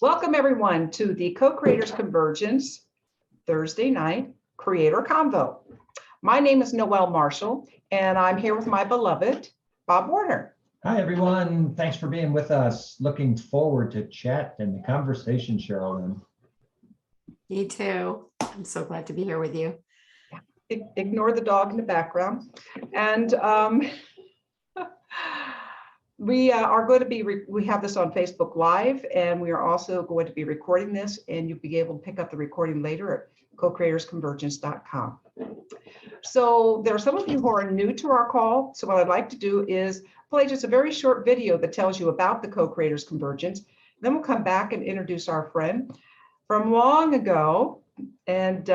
Welcome everyone to the Co-Creators Convergence Thursday night Creator Convo. My name is Noel Marshall, and I'm here with my beloved Bob Warner. Hi, everyone. Thanks for being with us. Looking forward to chat and the conversation, Sherryl Lin. Me too. I'm so glad to be here with you. Ignore the dog in the background. And we are going to be, we have this on Facebook Live, and we are also going to be recording this, and you'll be able to pick up the recording later at co-creatorsconvergence.com. So there are some of you who are new to our call. So what I'd like to do is play just a very short video that tells you about the Co-Creators Convergence. Then we'll come back and introduce our friend from long ago. And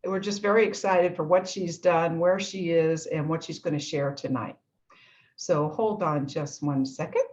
we're just very excited for what she's done, where she is, and what she's going to share tonight. So hold on just 1 second.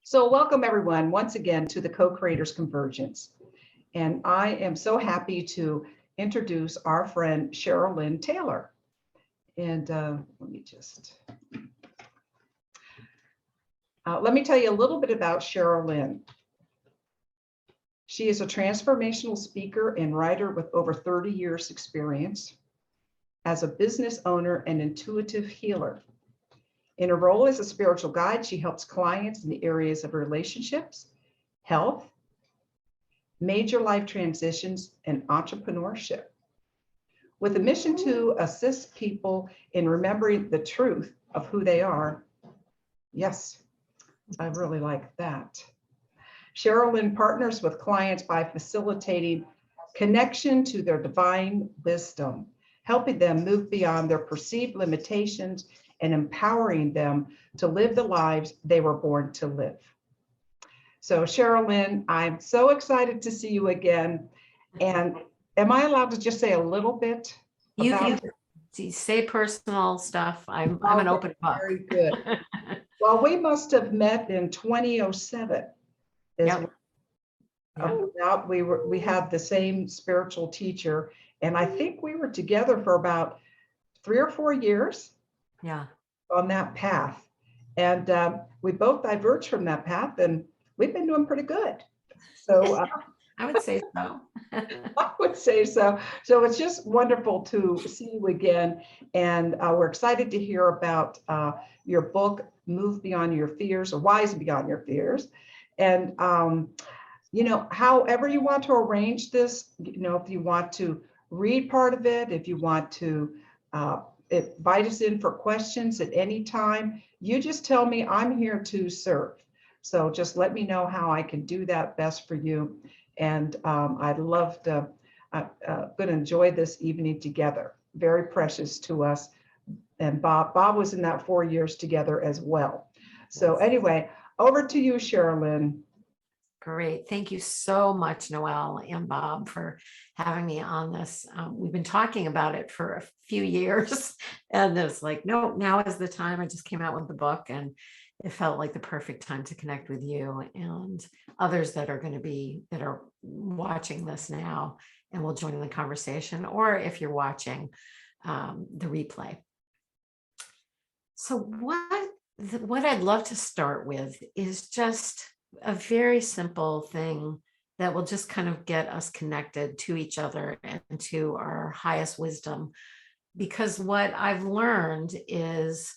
So welcome everyone once again to the Co-Creators Convergence. And I am so happy to introduce our friend Sherryl Lin Taylor. And let me tell you a little bit about Sherryl Lin. She is a transformational speaker and writer with over 30 years experience as a business owner and intuitive healer. In her role as a spiritual guide, she helps clients in the areas of relationships, health, major life transitions, and entrepreneurship. With a mission to assist people in remembering the truth of who they are. Yes, I really like that. Sherryl Lin partners with clients by facilitating connection to their divine wisdom, helping them move beyond their perceived limitations and empowering them to live the lives they were born to live. So Sherryl Lin, I'm so excited to see you again. And am I allowed to just say a little bit? You can say personal stuff. I'm an open book. Very good. Well, we must have met in 2007. Yep. We had the same spiritual teacher, and I think we were together for about 3 or 4 years. Yeah. On that path. And we both diverged from that path, and we've been doing pretty good. So I would say so. I would say so. So it's just wonderful to see you again. And we're excited to hear about your book, Move Beyond Your Fears, or Wise Beyond Your Fears. And, you know, however you want to arrange this, you know, if you want to read part of it, if you want to invite us in for questions at any time. You just tell me I'm here to serve. So just let me know how I can do that best for you. And I'd love to, going to enjoy this evening together. Very precious to us. And Bob was in that 4 years together as well. So anyway, over to you, Sherryl Lin. Great. Thank you so much, Noel and Bob, for having me on this. We've been talking about it for a few years, and it's like, no, now is the time. I just came out with the book, and it felt like the perfect time to connect with you and others that are watching this now and will join in the conversation, or if you're watching the replay. So what I'd love to start with is just a very simple thing that will just kind of get us connected to each other and to our highest wisdom. Because what I've learned is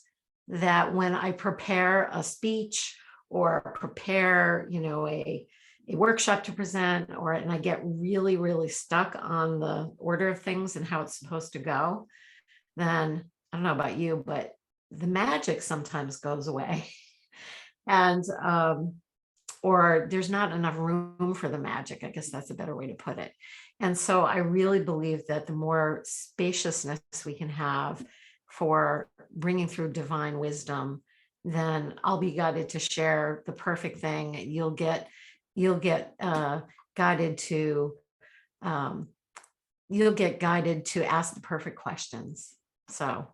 that when I prepare a speech or prepare, a workshop to present, and I get really, really stuck on the order of things and how it's supposed to go, then I don't know about you, but the magic sometimes goes away. And or there's not enough room for the magic. I guess that's a better way to put it. And so I really believe that the more spaciousness we can have for bringing through divine wisdom, then I'll be guided to share the perfect thing. You'll get guided to ask the perfect questions. So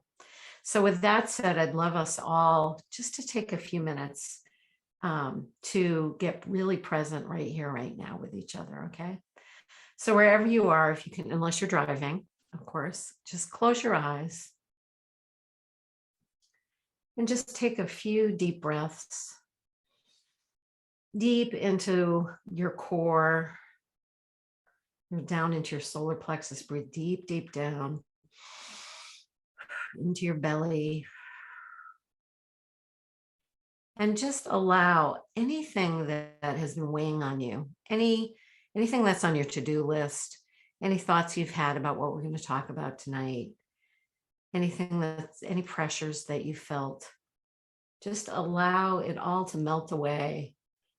with that said, I'd love us all just to take a few minutes to get really present right here, right now with each other. Okay. So wherever you are, if you can, unless you're driving, of course, just close your eyes and just take a few deep breaths deep into your core, down into your solar plexus. Breathe deep, deep down into your belly. And just allow anything that has been weighing on you, anything that's on your to-do list, any thoughts you've had about what we're going to talk about tonight, any pressures that you felt, just allow it all to melt away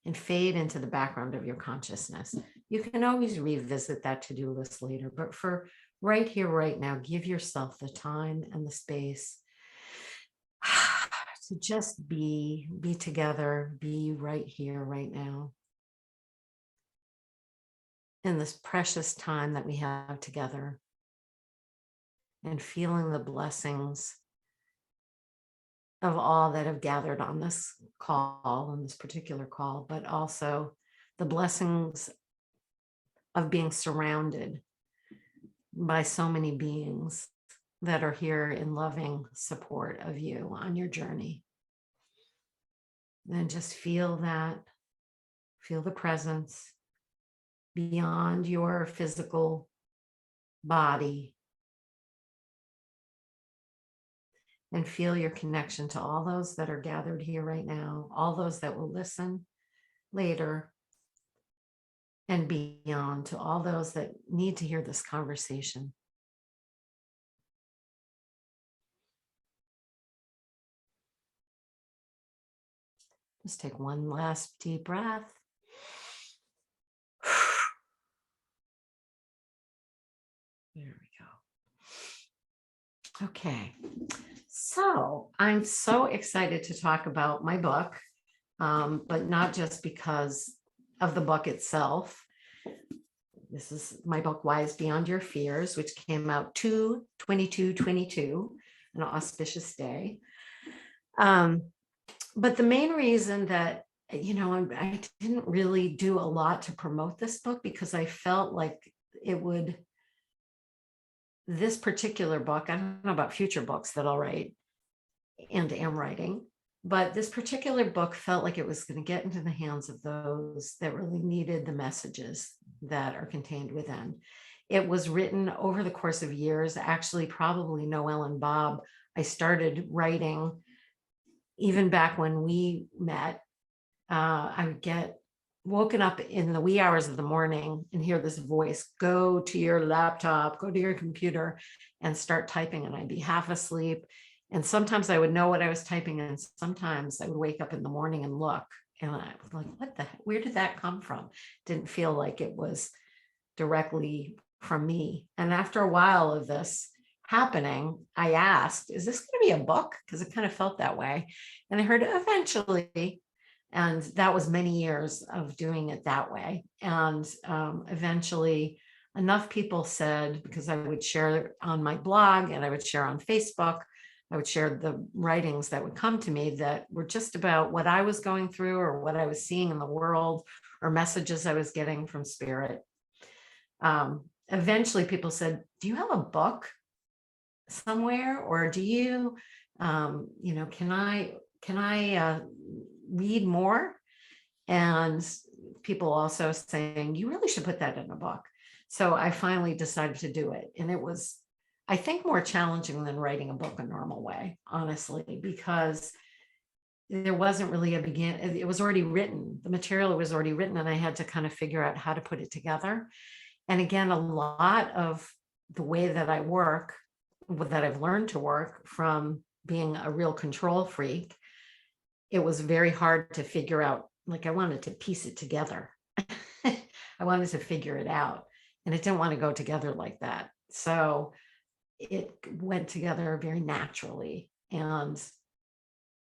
and fade into the background of your consciousness. You can always revisit that to-do list later, but for right here, right now, give yourself the time and the space to just be together, be right here, right now, in this precious time that we have together, and feeling the blessings of all that have gathered on this call, on this particular call, but also the blessings of being surrounded by so many beings that are here in loving support of you on your journey. Then just feel the presence beyond your physical body, and feel your connection to all those that are gathered here right now, all those that will listen later, and beyond, to all those that need to hear this conversation. Just take one last deep breath. There we go. Okay. So I'm so excited to talk about my book, but not just because of the book itself. This is my book, Wise Beyond Your Fears, which came out 2/22/22, an auspicious day. But the main reason that, I didn't really do a lot to promote this book, because I felt like this particular book, I don't know about future books that I'll write and am writing, but this particular book felt like it was going to get into the hands of those that really needed the messages that are contained within. It was written over the course of years. Actually, probably Noel and Bob, I started writing even back when we met. I would get woken up in the wee hours of the morning and hear this voice, go to your laptop, go to your computer and start typing. And I'd be half asleep. And sometimes I would know what I was typing. And sometimes I would wake up in the morning and look. And I was like, what the heck? Where did that come from? Didn't feel like it was directly from me. And after a while of this happening, I asked, is this going to be a book? Because it kind of felt that way. And I heard eventually. And that was many years of doing it that way. And eventually enough people said, because I would share on my blog and I would share on Facebook, I would share the writings that would come to me that were just about what I was going through or what I was seeing in the world or messages I was getting from spirit. Eventually people said, do you have a book somewhere? Or do you, can I read more? And people also saying, you really should put that in a book. So I finally decided to do it. And it was, I think, more challenging than writing a book a normal way, honestly, because there wasn't really it was already written. The material was already written and I had to kind of figure out how to put it together. And again, a lot of the way that I work, that I've learned to work from being a real control freak, it was very hard to figure out. Like I wanted to piece it together. I wanted to figure it out and it didn't want to go together like that. So it went together very naturally. And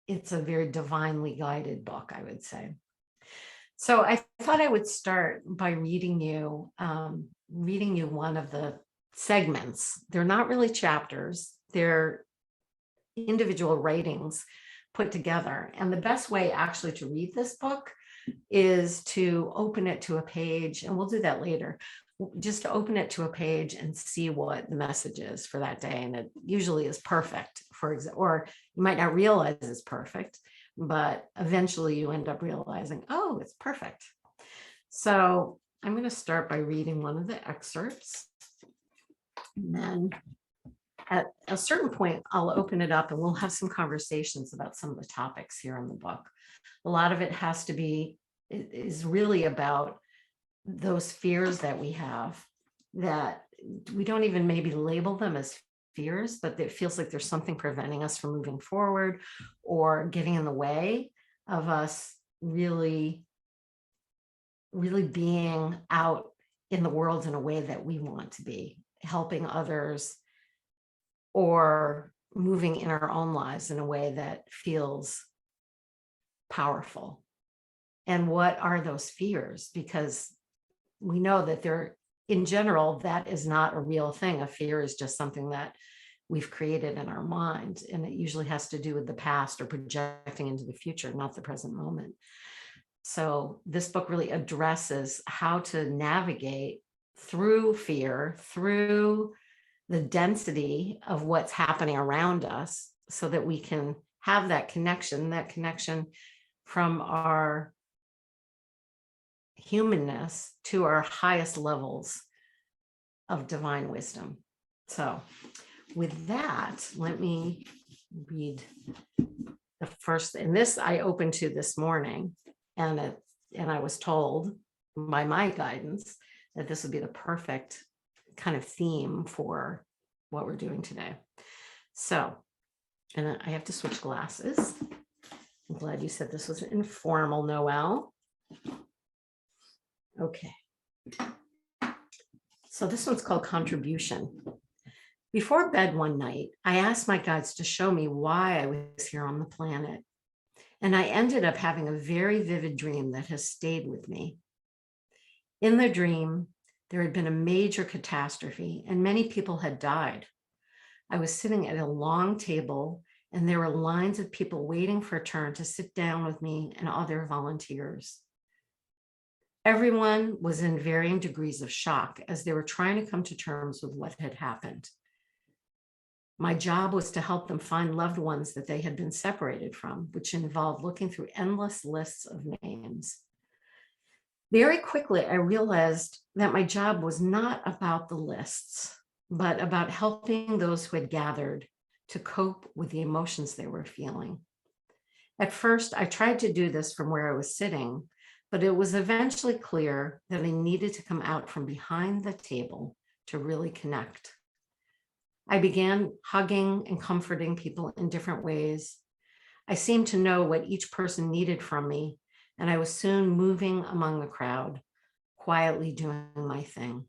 it's a very divinely guided book, I would say. So I thought I would start by reading you one of the segments. They're not really chapters. They're individual writings put together. And the best way actually to read this book is to open it to a page, and we'll do that later, just to open it to a page and see what the message is for that day. And it usually is perfect, or you might not realize it's perfect, but eventually you end up realizing, oh, it's perfect. So I'm going to start by reading one of the excerpts. And then at a certain point, I'll open it up and we'll have some conversations about some of the topics here in the book. A lot of it is really about those fears that we have, that we don't even maybe label them as fears, but it feels like there's something preventing us from moving forward or getting in the way of us really, really being out in the world in a way that we want to be, helping others, or moving in our own lives in a way that feels powerful. And what are those fears? Because we know that in general, that is not a real thing. A fear is just something that we've created in our mind. And it usually has to do with the past or projecting into the future, not the present moment. So this book really addresses how to navigate through fear, through the density of what's happening around us, so that we can have that connection from our humanness to our highest levels of divine wisdom. So with that, let me read the first, and this I opened to this morning, and I was told by my guidance that this would be the perfect kind of theme for what we're doing today. So, and I have to switch glasses. I'm glad you said this was informal, Noel. Okay. So this one's called Contribution. Before bed one night, I asked my guides to show me why I was here on the planet. And I ended up having a very vivid dream that has stayed with me. In the dream, there had been a major catastrophe and many people had died. I was sitting at a long table and there were lines of people waiting for a turn to sit down with me and other volunteers. Everyone was in varying degrees of shock as they were trying to come to terms with what had happened. My job was to help them find loved ones that they had been separated from, which involved looking through endless lists of names. Very quickly, I realized that my job was not about the lists, but about helping those who had gathered to cope with the emotions they were feeling. At first, I tried to do this from where I was sitting, But it was eventually clear that I needed to come out from behind the table to really connect. I began hugging and comforting people in different ways. I seemed to know what each person needed from me, and I was soon moving among the crowd, quietly doing my thing.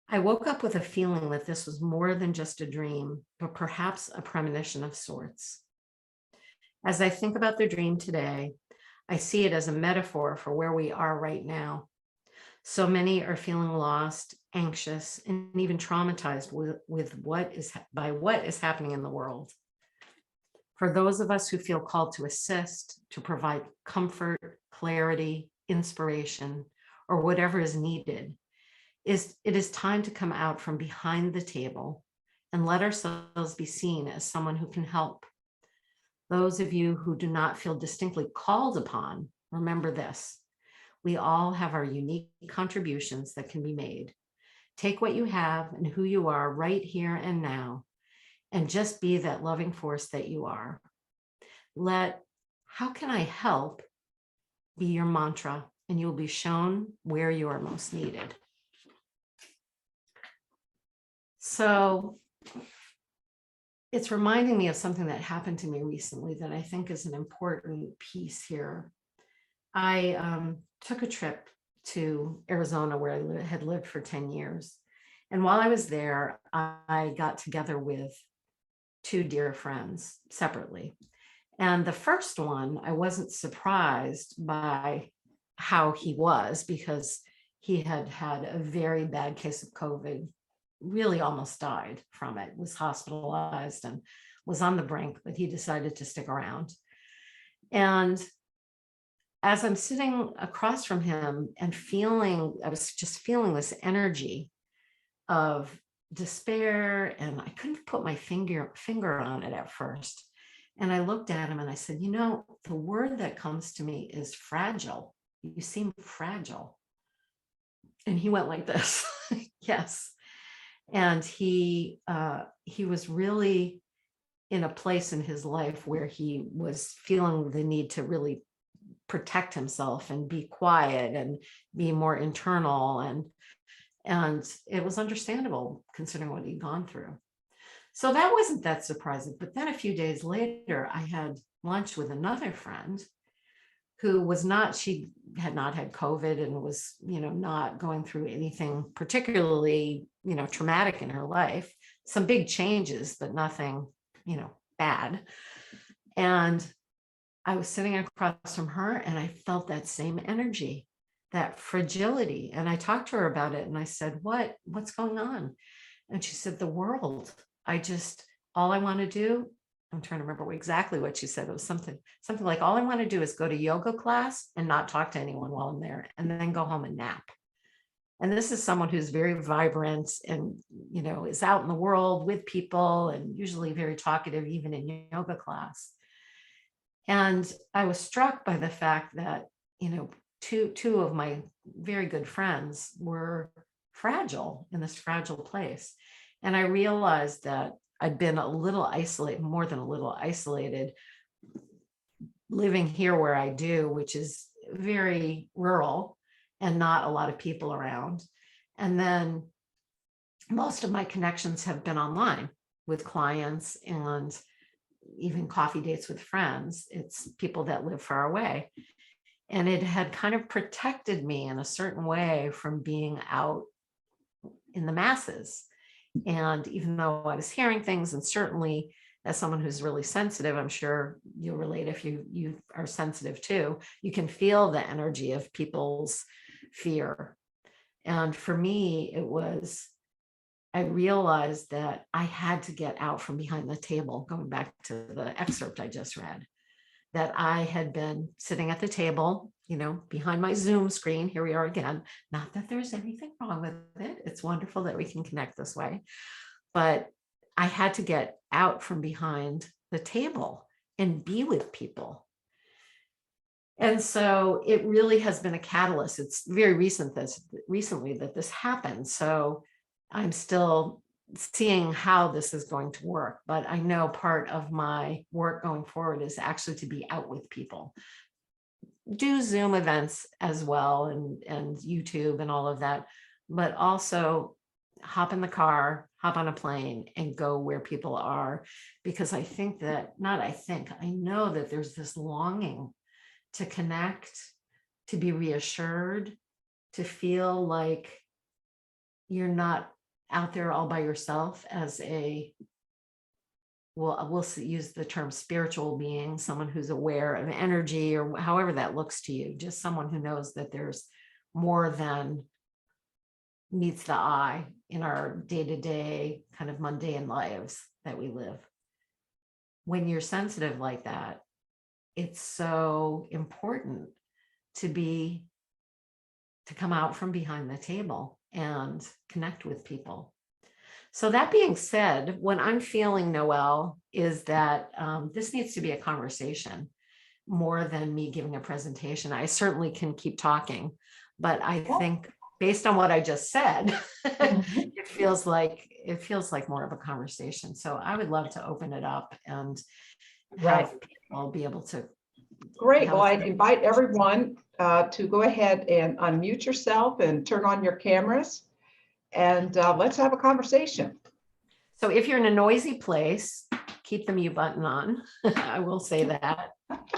I woke up with a feeling that this was more than just a dream, but perhaps a premonition of sorts. As I think about the dream today, I see it as a metaphor for where we are right now. So many are feeling lost, anxious, and even traumatized by what is happening in the world. For those of us who feel called to assist, to provide comfort, clarity, inspiration, or whatever is needed, it is time to come out from behind the table and let ourselves be seen as someone who can help. Those of you who do not feel distinctly called upon, remember this: we all have our unique contributions that can be made. Take what you have and who you are right here and now, and just be that loving force that you are. Let "how can I help" be your mantra, and you'll be shown where you are most needed. So it's reminding me of something that happened to me recently that I think is an important piece here. I took a trip to Arizona where I had lived for 10 years. And while I was there, I got together with two dear friends separately. And the first one, I wasn't surprised by how he was, because he had had a very bad case of COVID, really almost died from it, was hospitalized and was on the brink, but he decided to stick around. And as I'm sitting across from him and I was just feeling this energy of despair, and I couldn't put my finger on it at first. And I looked at him and I said, the word that comes to me is fragile. You seem fragile. And he went like this. Yes. And he was really in a place in his life where he was feeling the need to really protect himself and be quiet and be more internal. And it was understandable considering what he'd gone through. So that wasn't that surprising. But then a few days later, I had lunch with another friend who she had not had COVID and was, not going through anything particularly, traumatic in her life, some big changes, but nothing, bad. And I was sitting across from her and I felt that same energy, that fragility. And I talked to her about it and I said, what's going on? And she said, the world. All I want to do, I'm trying to remember exactly what she said. It was something like, all I want to do is go to yoga class and not talk to anyone while I'm there, and then go home and nap. And this is someone who's very vibrant and, is out in the world with people and usually very talkative, even in yoga class. And I was struck by the fact that, two of my very good friends were fragile, in this fragile place. And I realized that I'd been a little isolated, more than a little isolated, living here where I do, which is very rural and not a lot of people around. And then most of my connections have been online with clients and even coffee dates with friends. It's people that live far away. And it had kind of protected me in a certain way from being out in the masses. And even though I was hearing things, and certainly as someone who's really sensitive, I'm sure you'll relate if you are sensitive too, you can feel the energy of people's fear. And for me, I realized that I had to get out from behind the table, going back to the excerpt I just read, that I had been sitting at the table, behind my Zoom screen. Here we are again. Not that there's anything wrong with it. It's wonderful that we can connect this way. But I had to get out from behind the table and be with people. And so it really has been a catalyst. It's very recently that this happened. So I'm still seeing how this is going to work, but I know part of my work going forward is actually to be out with people, do Zoom events as well, and YouTube and all of that, but also hop in the car, hop on a plane and go where people are. Because I think that, I know that there's this longing to connect, to be reassured, to feel like you're not out there all by yourself as we'll use the term spiritual being, someone who's aware of energy or however that looks to you, just someone who knows that there's more than meets the eye in our day-to-day kind of mundane lives that we live. When you're sensitive like that, it's so important to come out from behind the table and connect with people. So that being said, what I'm feeling, Noel, is that this needs to be a conversation more than me giving a presentation. I certainly can keep talking, but I think based on what I just said, it feels like more of a conversation. So I would love to open it up and have people be able to. Great. Well, I invite everyone to go ahead and unmute yourself and turn on your cameras, and let's have a conversation. So if you're in a noisy place, keep the mute button on. I will say that.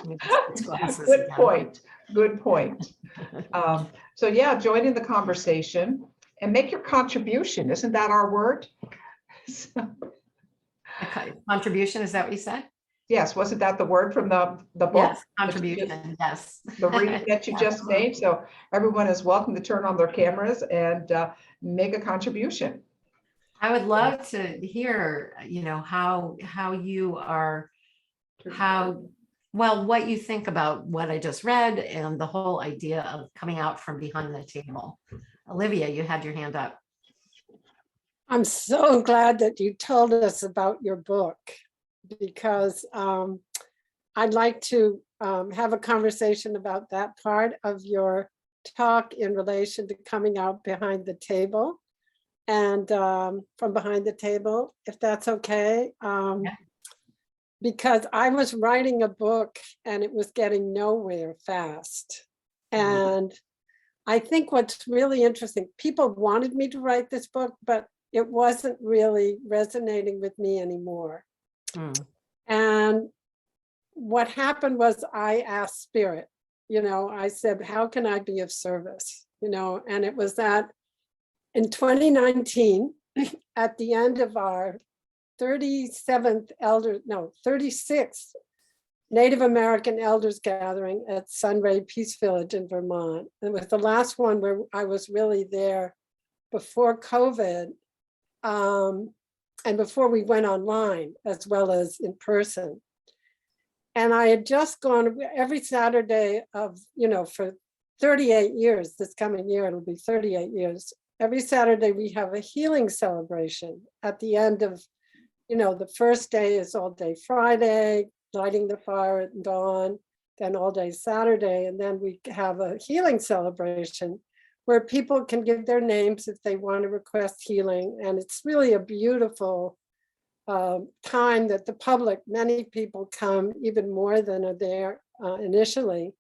Good point. Good point. So yeah, join in the conversation and make your contribution. Isn't that our word? Contribution, is that what you said? Yes, wasn't that the word from the book? Yes, contribution, yes. The reading that you just made. So everyone is welcome to turn on their cameras and make a contribution. I would love to hear, how you are, what you think about what I just read and the whole idea of coming out from behind the table. Olivia, you had your hand up. I'm so glad that you told us about your book, because I'd like to have a conversation about that part of your talk in relation to coming out behind the table and from behind the table, if that's okay. Because I was writing a book and it was getting nowhere fast. And I think what's really interesting, people wanted me to write this book, but it wasn't really resonating with me anymore. And what happened was I asked Spirit, I said, how can I be of service? And it was that in 2019, at the end of our 36th Native American Elders Gathering at Sunray Peace Village in Vermont. It was the last one where I was really there before COVID, and before we went online as well as in person. And I had just gone every Saturday of, for 38 years, this coming year, it'll be 38 years. Every Saturday we have a healing celebration at the end of, the first day is all day Friday, lighting the fire at dawn, then all day Saturday. And then we have a healing celebration where people can give their names if they want to request healing. And it's really a beautiful time that the public, many people come even more than are there initially.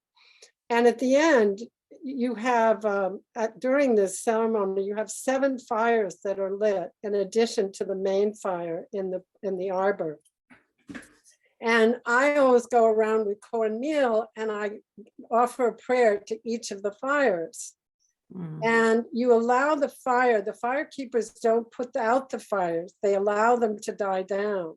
And at the end, you have, during this ceremony, you have 7 fires that are lit in addition to the main fire in the arbor. And I always go around with cornmeal and I offer a prayer to each of the fires. And you allow the fire keepers don't put out the fires, they allow them to die down.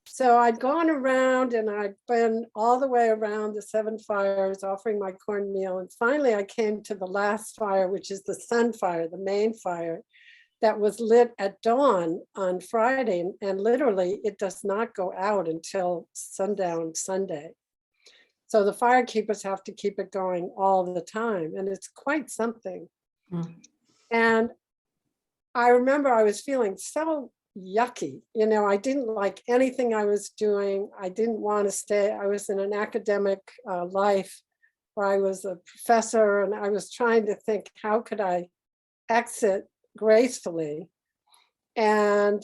So I'd gone around and I'd been all the way around the 7 fires offering my cornmeal. And finally I came to the last fire, which is the sun fire, the main fire that was lit at dawn on Friday. And literally it does not go out until sundown Sunday. So the fire keepers have to keep it going all the time. And it's quite something. And I remember I was feeling so yucky. I didn't like anything I was doing. I didn't want to stay. I was in an academic life where I was a professor and I was trying to think, how could I exit gracefully? And,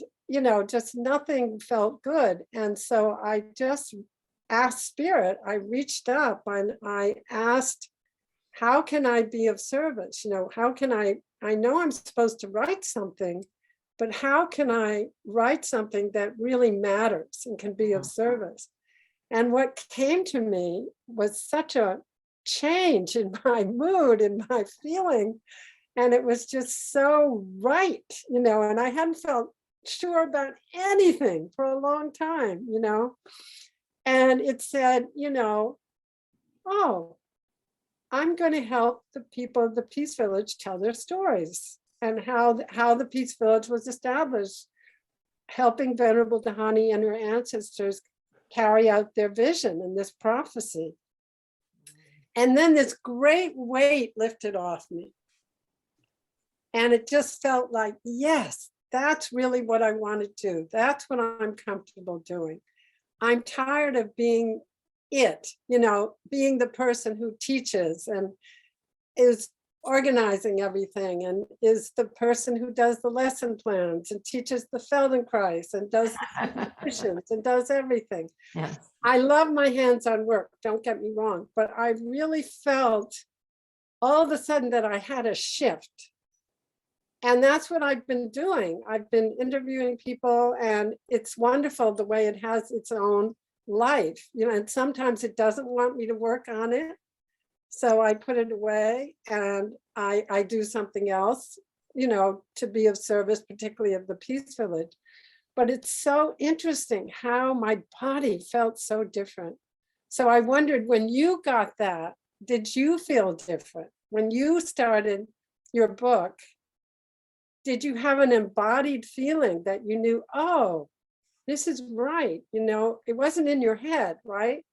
just nothing felt good. And so I just asked Spirit, I reached up and I asked, how can I be of service? You know, how can I know I'm supposed to write something, but how can I write something that really matters and can be of service? And what came to me was such a change in my mood and my feeling. And it was just so right, you know, and I hadn't felt sure about anything for a long time, you know. And it said, you know, oh, I'm going to help the people of the Peace Village tell their stories and how the Peace Village was established, helping Venerable Dahani and her ancestors carry out their vision and this prophecy. And then this great weight lifted off me. And it just felt like, yes, that's really what I want to do. That's what I'm comfortable doing. I'm tired of being it, you know, being the person who teaches and is organizing everything and is the person who does the lesson plans and teaches the Feldenkrais and does the missions and does everything. Yes. I love my hands-on work, don't get me wrong, but I really felt all of a sudden that I had a shift. And that's what I've been doing. I've been interviewing people, and it's wonderful the way it has its own life, you know, and sometimes it doesn't want me to work on it. So I put it away and I do something else, you know, to be of service, particularly of the Peace Village. But it's so interesting how my body felt so different. So I wondered, when you got that, did you feel different? When you started your book, did you have an embodied feeling that you knew, oh, this is right? You know, it wasn't in your head, right?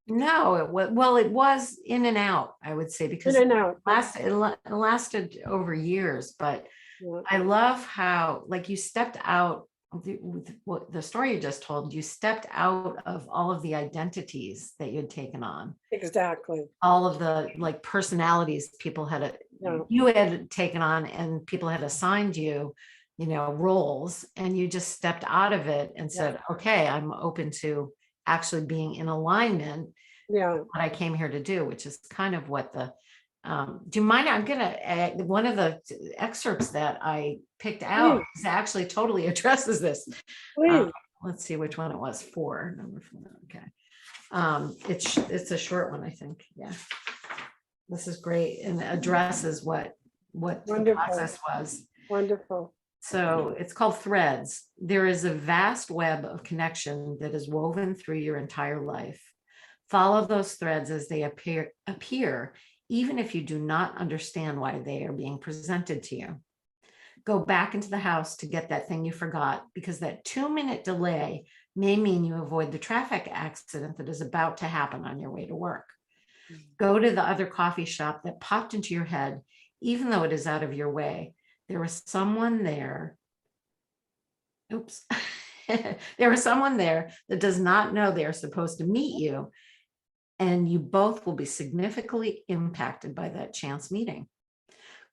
No, it was, well, it was in and out, I would say, because In and out. it lasted over years. But Yeah, I love how, like, you stepped out with what the story you just told, you stepped out of all of the identities that you'd taken on, exactly. all of the like personalities people had, Yeah. you had taken on, and people had assigned you, you know, roles, and you just stepped out of it and said, okay, I'm open to actually being in alignment Yeah. with what I came here to do, which is kind of what the, do you mind? I'm gonna add one of the excerpts that I picked out is actually totally addresses this. Please. Let's see which one it was. Number 4. Okay. It's a short one, I think. Yeah. This is great and addresses what the Wonderful. process was. Wonderful. So it's called Threads. There is a vast web of connection that is woven through your entire life. Follow those threads as they appear, even if you do not understand why they are being presented to you. Go back into the house to get that thing you forgot, because that 2-minute delay may mean you avoid the traffic accident that is about to happen on your way to work. Go to the other coffee shop that popped into your head, even though it is out of your way. There was someone there. Oops. There was someone there that does not know they're supposed to meet you, and you both will be significantly impacted by that chance meeting.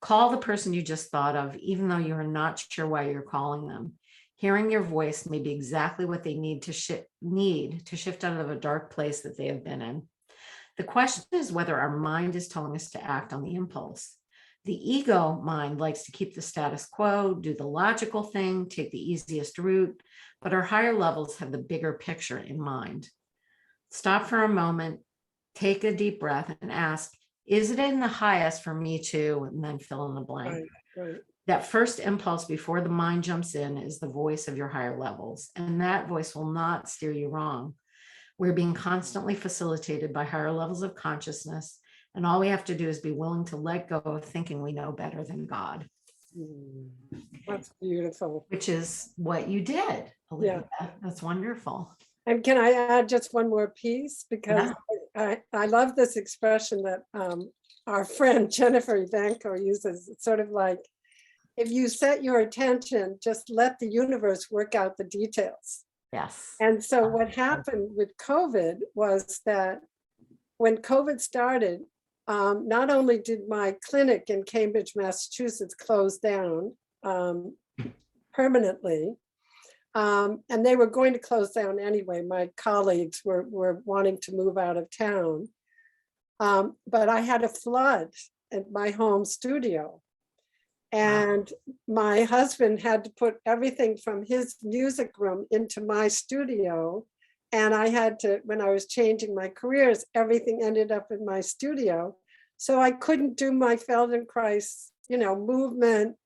Call the person you just thought of, even though you're not sure why you're calling them. Hearing your voice may be exactly what they need to shift out of a dark place that they have been in. The question is whether our mind is telling us to act on the impulse. The ego mind likes to keep the status quo, do the logical thing, take the easiest route, but our higher levels have the bigger picture in mind. Stop for a moment, take a deep breath and ask, is it in the highest for me to, and then fill in the blank. Right. That first impulse before the mind jumps in is the voice of your higher levels, and that voice will not steer you wrong. We're being constantly facilitated by higher levels of consciousness, and all we have to do is be willing to let go of thinking we know better than God. That's beautiful. Which is what you did, Olivia. Yeah. That's wonderful. And can I add just one more piece? Because I love this expression that our friend Jennifer Evanko uses. It's sort of like, if you set your attention, just let the universe work out the details. Yes. And so what happened with COVID was that when COVID started, not only did my clinic in Cambridge, Massachusetts close down permanently, And they were going to close down anyway. My colleagues were wanting to move out of town. But I had a flood at my home studio. And my husband had to put everything from his music room into my studio. And I had to, when I was changing my careers, everything ended up in my studio. So I couldn't do my Feldenkrais, movement,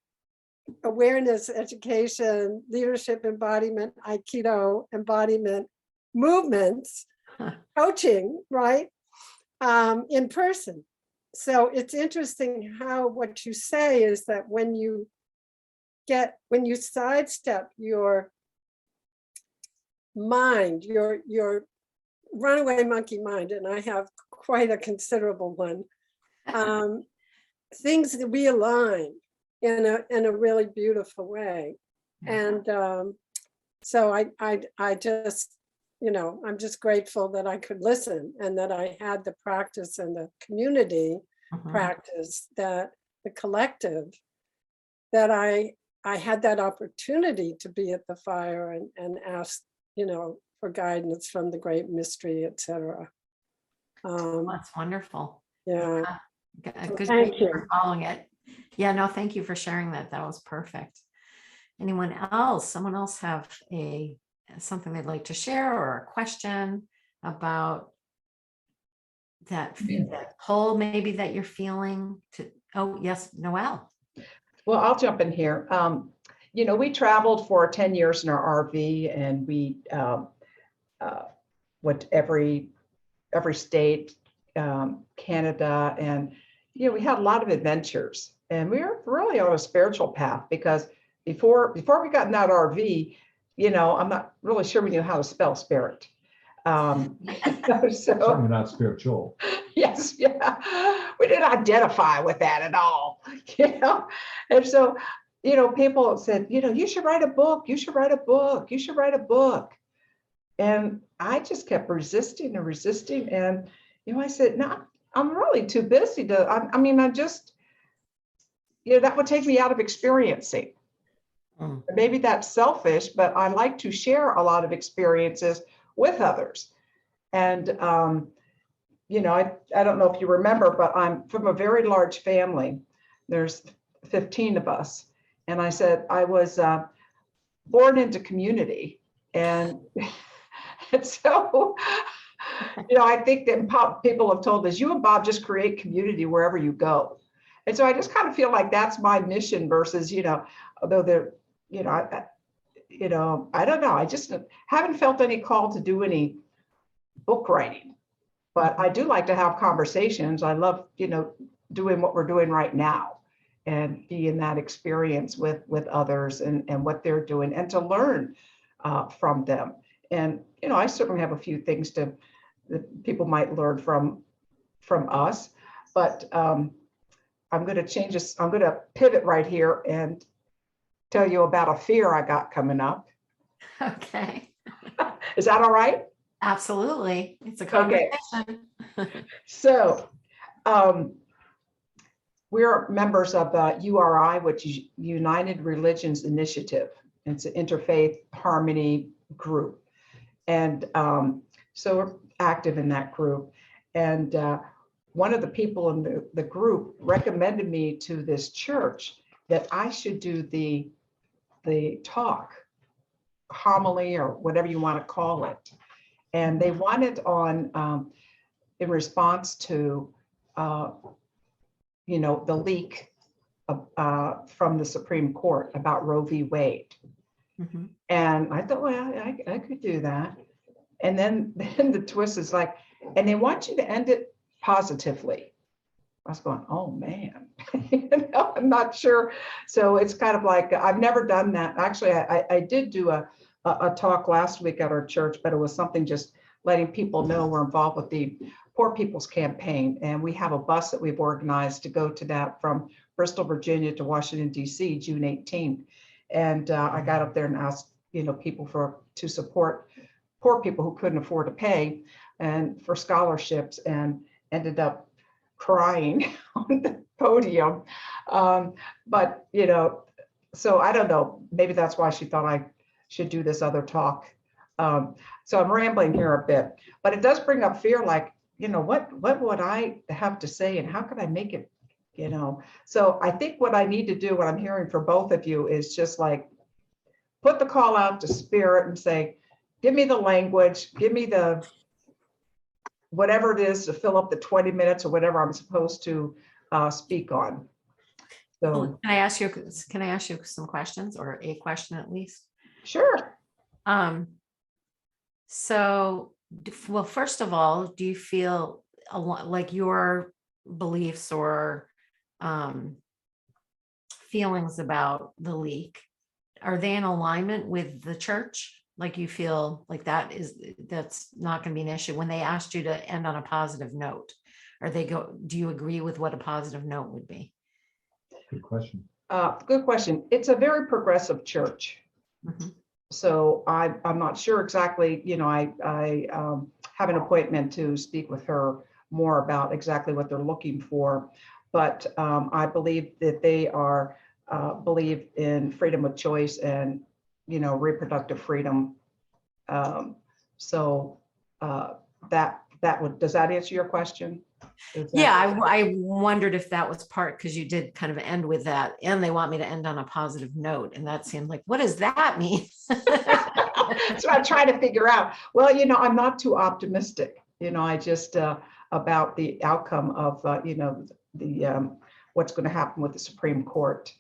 awareness, education, leadership embodiment, Aikido embodiment, movements, coaching, right? In person. So it's interesting how what you say is that when you sidestep your mind, your runaway monkey mind, and I have quite a considerable one, things realign in a really beautiful way. And so I just, I'm just grateful that I could listen and that I had the practice and the community practice, that the collective, that I had that opportunity to be at the fire and ask, for guidance from the great mystery, etc. That's wonderful. Yeah. Good Thank you for following it. Yeah, no, thank you for sharing that. That was perfect. Anyone else? Someone else have something they'd like to share or a question about that pull maybe that you're feeling to? Oh, yes, Noel. Well, I'll jump in here. We traveled for 10 years in our RV, and we went every state, Canada, and we had a lot of adventures, and we were really on a spiritual path, because before we got in that RV, I'm not really sure we knew how to spell spirit. Certainly not spiritual. Yes, yeah, we didn't identify with that at all, and so people said, you should write a book, you should write a book, you should write a book. And I just kept resisting and resisting. And, I said, no, I'm really too busy to, I just, that would take me out of experiencing. Maybe that's selfish, but I like to share a lot of experiences with others. And, I don't know if you remember, but I'm from a very large family. There's 15 of us. And I said, I was born into community. And so, I think that people have told us, you and Bob just create community wherever you go. And so I just kind of feel like that's my mission versus, although they're, I don't know. I just haven't felt any call to do any book writing, but I do like to have conversations. I love, doing what we're doing right now and be in that experience with others and what they're doing, and to learn from them. And, I certainly have a few things that people might learn from us, but I'm going to change this. I'm going to pivot right here and tell you about a fear I got coming up. Okay. Is that all right? Absolutely. It's a conversation. Okay. So we're members of URI, which is United Religions Initiative. It's an interfaith harmony group. And so we're active in that group. And one of the people in the group recommended me to this church that I should do the talk, homily, or whatever you want to call it. And they wanted on, in response to, the leak from the Supreme Court about Roe v. Wade. Mm-hmm. And I thought, well, I could do that. And then the twist is like, and they want you to end it positively. I was going, oh man, I'm not sure. So it's kind of like, I've never done that. Actually, I did do a talk last week at our church, but it was something just letting people know we're involved with the Poor People's Campaign. And we have a bus that we've organized to go to that from Bristol, Virginia to Washington, D.C., June 18th. And I got up there and asked, people to support poor people who couldn't afford to pay and for scholarships, and ended up crying on the podium. But, so I don't know, maybe that's why she thought I should do this other talk. So I'm rambling here a bit, but it does bring up fear, like, what would I have to say and how could I make it, So I think what I need to do, what I'm hearing from both of you, is just like put the call out to spirit and say, give me the language, give me the whatever it is to fill up the 20 minutes or whatever I'm supposed to speak on. So Can I ask you some questions, or a question at least? sure. So, well, first of all, do you feel like your beliefs or feelings about the leak, are they in alignment with the church? Like you feel like that's not going to be an issue when they asked you to end on a positive note? Do you agree with what a positive note would be? Good question. Good question. It's a very progressive church. Mm-hmm. So I'm not sure exactly, I have an appointment to speak with her more about exactly what they're looking for. But I believe that they believe in freedom of choice and, reproductive freedom. So does that answer your question? Yeah, I wondered if that was part, because you did kind of end with that, and they want me to end on a positive note. And that seemed like, what does that mean? That's what I'm trying to figure out. Well, I'm not too optimistic, I just about the outcome of, what's going to happen with the Supreme Court.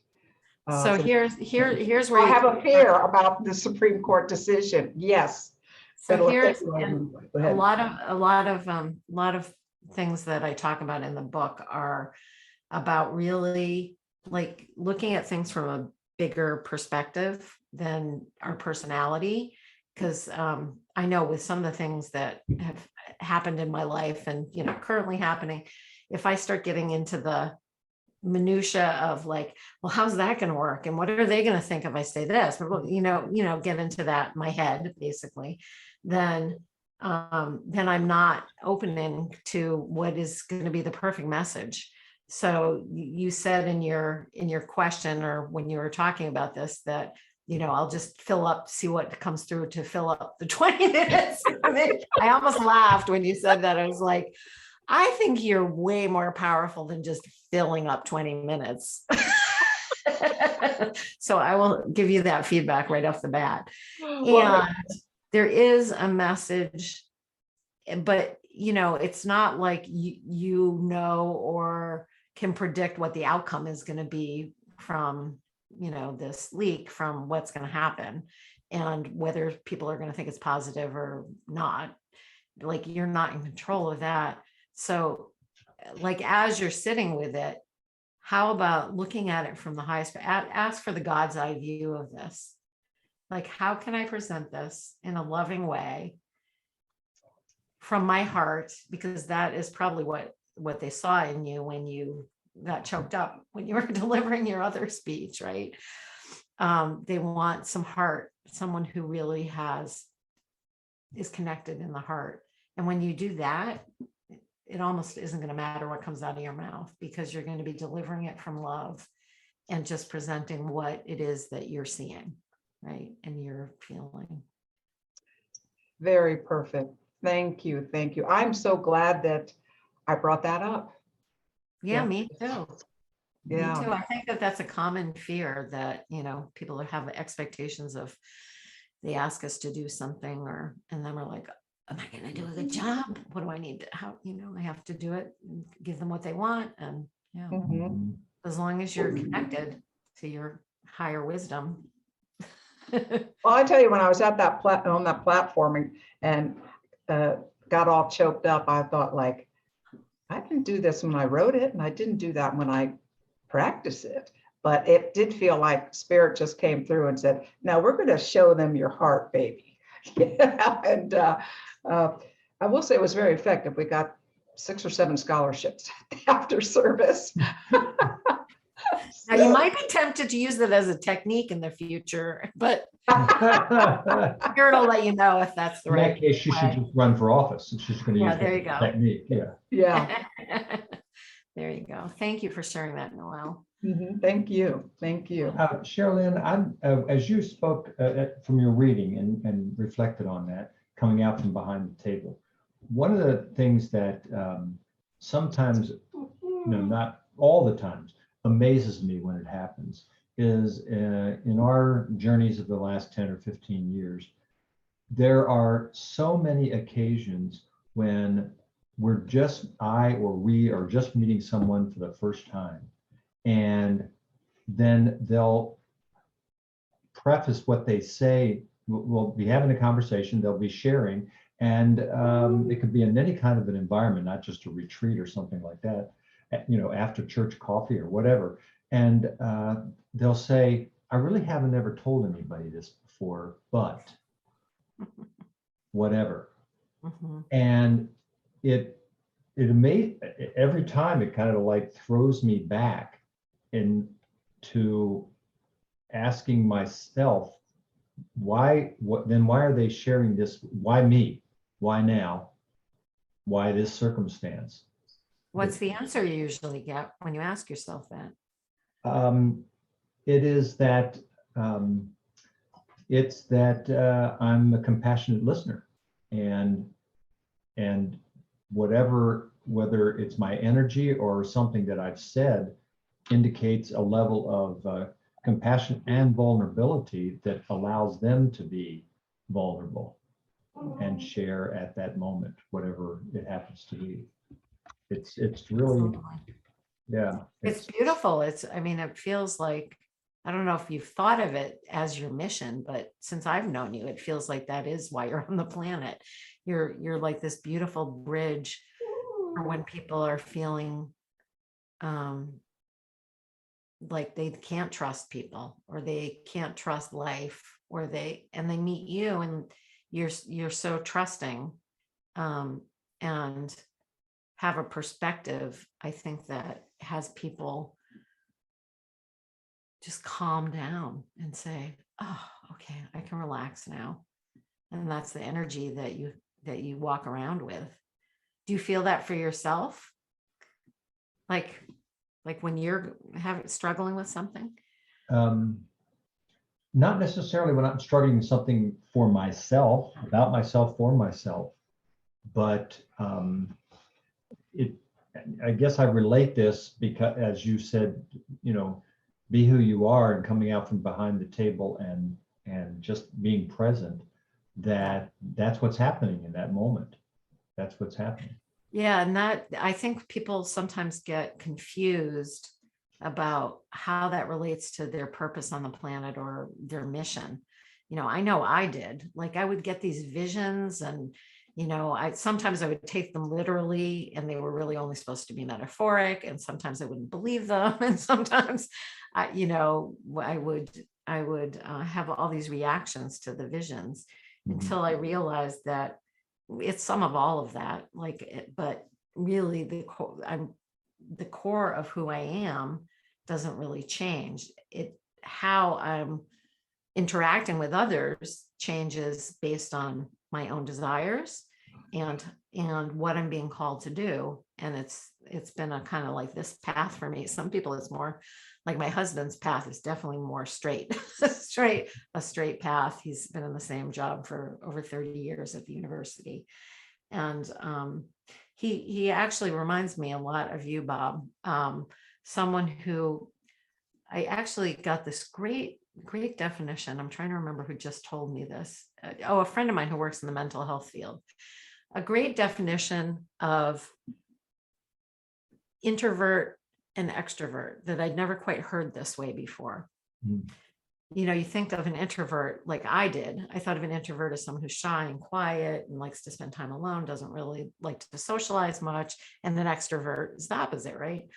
So here's where I have a fear about the Supreme Court decision. Yes. So here's a lot of things that I talk about in the book are about really like looking at things from a bigger perspective than our personality. Because I know with some of the things that have happened in my life and, currently happening, if I start getting into the minutia of like, well, how's that going to work? And what are they going to think if I say this? But, get into that in my head, basically, then I'm not opening to what is going to be the perfect message. So you said in your question, or when you were talking about this, that, I'll just see what comes through to fill up the 20 minutes. I almost laughed when you said that. I was like, I think you're way more powerful than just filling up 20 minutes. So I will give you that feedback right off the bat. And there is a message, but it's not like or can predict what the outcome is going to be from this leak, from what's going to happen, and whether people are going to think it's positive or not. Like, you're not in control of that. So like, as you're sitting with it, how about looking at it from the highest, ask for the God's eye view of this. Like, how can I present this in a loving way from my heart? Because that is probably what they saw in you when you got choked up, when you were delivering your other speech, right? They want some heart, someone who really is connected in the heart. And when you do that, it almost isn't going to matter what comes out of your mouth, because you're going to be delivering it from love and just presenting what it is that you're seeing, right? And you're feeling. Very perfect. Thank you. Thank you. I'm so glad that I brought that up. Yeah, me too. Yeah. Me too. I think that's a common fear that, people have expectations of, they ask us to do something, and then we're like, am I going to do a good job? What do I need to, I have to do it, and give them what they want. And as long as you're connected to your higher wisdom. Well, I tell you, when I was at on that platform and got all choked up, I thought, like, I can do this when I wrote it, and I didn't do that when I practice it. But it did feel like Spirit just came through and said, now we're going to show them your heart, baby. And I will say it was very effective. We got 6 or 7 scholarships after service. Now, you might be tempted to use it as a technique in the future, but Spirit will let you know if that's the right. In that case, she should just run for office. She's going to use there you go. technique. Yeah. There you go. Thank you for sharing that, Noel. Thank you. Thank you. Sherryl Lin, as you spoke from your reading and reflected on that, coming out from behind the table, one of the things that sometimes, not all the times, amazes me when it happens is in our journeys of the last 10 or 15 years, there are so many occasions when we are just meeting someone for the first time. And then they'll preface what they say. We'll be having a conversation, they'll be sharing, and it could be in any kind of an environment, not just a retreat or something like that, after church coffee or whatever. And they'll say, I really haven't ever told anybody this before, but whatever. And it every time it kind of like throws me back into asking myself, why are they sharing this? Why me? Why now? Why this circumstance? What's the answer you usually get when you ask yourself that? It is that I'm a compassionate listener, and whether it's my energy or something that I've said indicates a level of compassion and vulnerability that allows them to be vulnerable and share at that moment, whatever it happens to be. It's really, yeah. It's beautiful. It feels like, I don't know if you've thought of it as your mission, but since I've known you, it feels like that is why you're on the planet. You're like this beautiful bridge for when people are feeling like they can't trust people, or they can't trust life, and they meet you and you're so trusting and have a perspective, I think, that has people just calm down and say, oh, okay, I can relax now. And that's the energy that you walk around with. Do you feel that for yourself? Like when you're struggling with something? Not necessarily when I'm struggling with something for myself, about myself, for myself, but I guess I relate this because, as you said, be who you are, and coming out from behind the table and just being present, that's what's happening in that moment. That's what's happening. Yeah. And that, I think people sometimes get confused about how that relates to their purpose on the planet or their mission. I know I did. Like, I would get these visions, and sometimes I would take them literally, and they were really only supposed to be metaphoric, and sometimes I wouldn't believe them, and sometimes I would have all these reactions to the visions until I realized that it's some of all of that. But really, the core of who I am doesn't really change. How I'm interacting with others changes based on my own desires and what I'm being called to do. And it's been a kind of like this path for me. Some people, it's more like my husband's path is definitely more straight, a straight path. He's been in the same job for over 30 years at the university. And he actually reminds me a lot of you, Bob. Someone who I actually got this great definition. I'm trying to remember who just told me this. A friend of mine who works in the mental health field. A great definition of introvert and extrovert that I'd never quite heard this way before. You think of an introvert like I did. I thought of an introvert as someone who's shy and quiet and likes to spend time alone, doesn't really like to socialize much. And an extrovert is the opposite, right?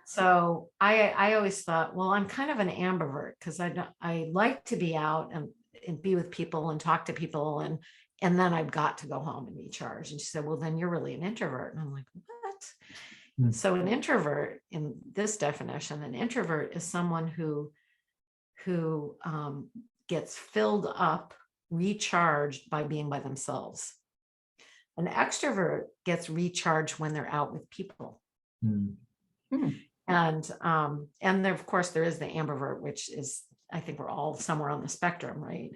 So I always thought, well, I'm kind of an ambivert, because I like to be out and be with people and talk to people, and then I've got to go home and recharge. And she said, well, then you're really an introvert. And I'm like, what? So an introvert, in this definition, an introvert is someone who gets filled up, recharged by being by themselves. An extrovert gets recharged when they're out with people. And And there, of course, there is the ambivert, which is, I think we're all somewhere on the spectrum, right?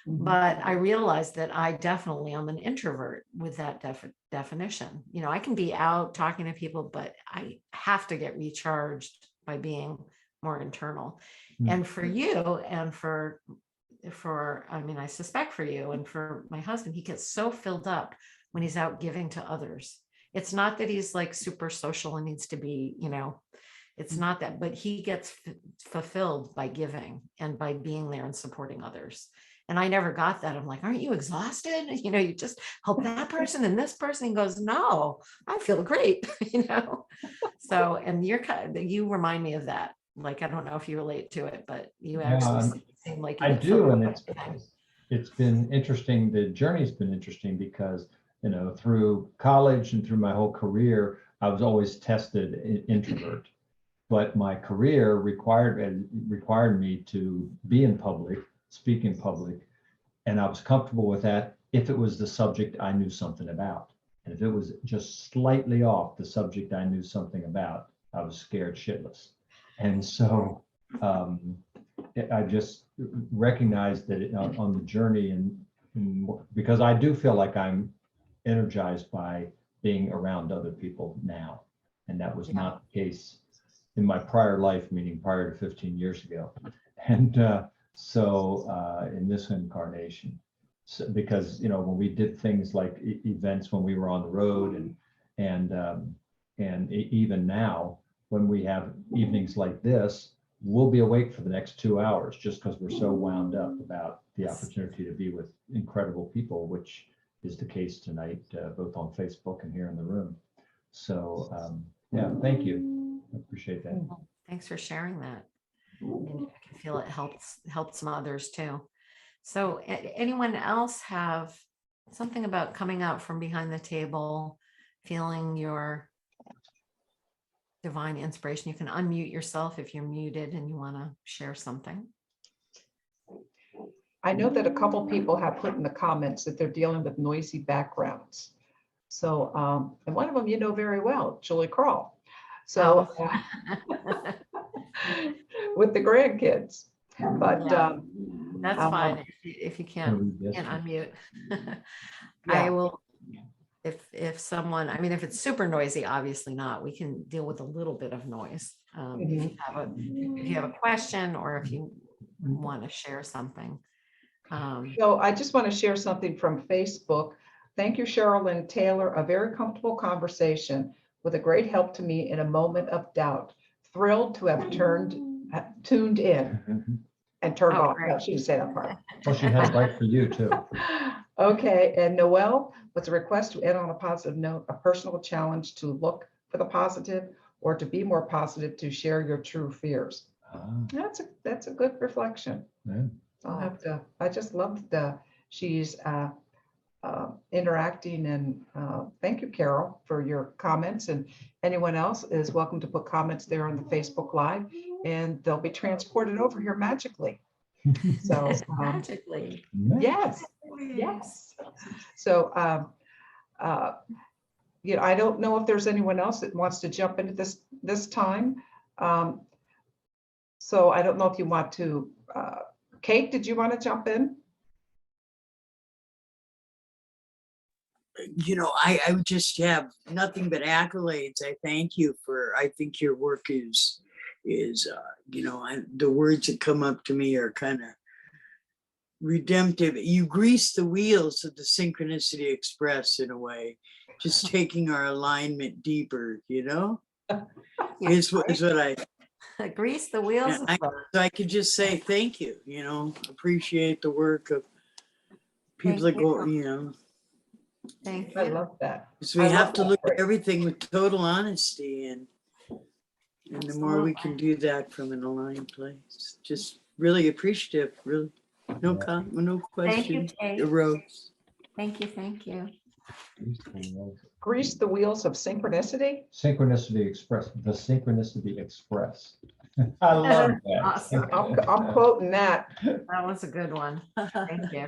But I realized that I definitely am an introvert with that definition. You know, I can be out talking to people, but I have to get recharged by being more internal. And for you and for, I mean, I suspect for you and for my husband, he gets so filled up when he's out giving to others. It's not that he's like super social and needs to be, you know, it's not that, but he gets fulfilled by giving and by being there and supporting others. And I never got that. I'm like, aren't you exhausted? You know, you just help that person and this person. He goes, no, I feel great. You know? So, and you remind me of that. Like, I don't know if you relate to it, but you actually seem like you I get do. filled And up by giving. it's been interesting. The journey's been interesting because, you know, through college and through my whole career, I was always tested introvert. But my career required me to be in public, speak in public, and I was comfortable with that if it was the subject I knew something about. And if it was just slightly off the subject I knew something about, I was scared shitless. And so I just recognized that on the journey, and because I do feel like I'm energized by being around other people now, and that was not the case in my prior life, meaning prior to 15 years ago. And in this incarnation, because, you know, when we did things like events when we were on the road and even now, when we have evenings like this, we'll be awake for the next 2 hours just because we're so wound up about the opportunity to be with incredible people, which is the case tonight, both on Facebook and here in the room. So yeah, thank you. I appreciate that. Thanks for sharing that. And I can feel it helps some others too. So anyone else have something about coming out from behind the table, feeling your divine inspiration? You can unmute yourself if you're muted and you want to share something. I know that a couple people have put in the comments that they're dealing with noisy backgrounds. So, and one of them you know very well, Julie Crawl. So with the grandkids, but that's fine if you can't unmute. I will, if someone, I mean, if it's super noisy, obviously not, we can deal with a little bit of noise. If you have a question or if you want to share something. So I just want to share something from Facebook. Thank you, Sherryl Lin Taylor, a very comfortable conversation with a great help to me in a moment of doubt. Thrilled to have tuned in and turned off. No, she didn't say that part. Well, she has right for you too. Okay, and Noel, with a request to end on a positive note, a personal challenge to look for the positive or to be more positive, to share your true fears. That's a good reflection. Yeah. I'll have to, I just love she's interacting, and thank you, Carol, for your comments, and anyone else is welcome to put comments there on the Facebook Live and they'll be transported over here magically. So magically. Yes. So you know, I don't know if there's anyone else that wants to jump into this time. So I don't know if you want to, Kate, did you want to jump in? You know, I would just have nothing but accolades. I thank you for, I think your work is you know, the words that come up to me are kind of redemptive. You grease the wheels of the Synchronicity Express in a way, just taking our alignment deeper, you know, is what I grease the wheels. I could just say thank you, you know, appreciate the work of people that go, you know. Thank you. I love that. So we have to look at everything with total honesty, and the more we can do that from an aligned place, just really appreciative, really. No comment, no questions arose. Thank you. Grease the wheels of synchronicity. Synchronicity Express, the Synchronicity Express. I love that. Awesome. I'm quoting that. That was a good one. Thank you.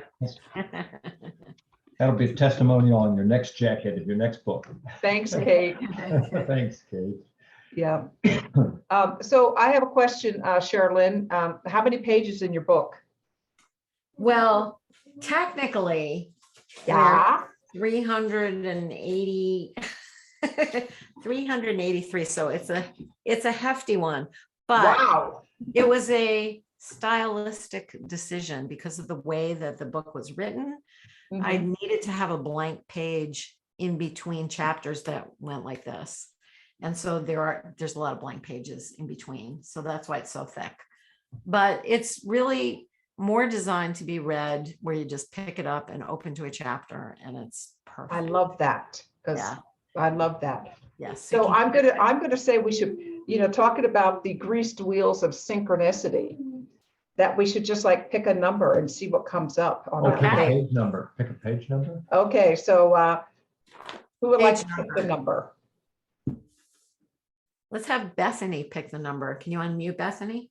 That'll be a testimonial on your next jacket of your next book. Thanks, Kate. Thanks, Kate. Yeah. So I have a question, Sherryl Lin. How many pages in your book? Well, technically, Yeah. 380, 383. So it's a hefty one, but Wow. it was a stylistic decision because of the way that the book was written. I Mhm. needed to have a blank page in between chapters that went like this. And so there's a lot of blank pages in between. So that's why it's so thick. But it's really more designed to be read where you just pick it up and open to a chapter and it's perfect. I love that. 'Cause Yeah. I love that. Yes. So I'm gonna say we should, talking about the greased wheels of synchronicity, that we should just like pick a number and see what comes up on Oh, that pick a Okay. page. page number. Pick a page number. Okay, so who would like Page to pick the number? Let's have Bethany pick the number. Can you unmute Bethany?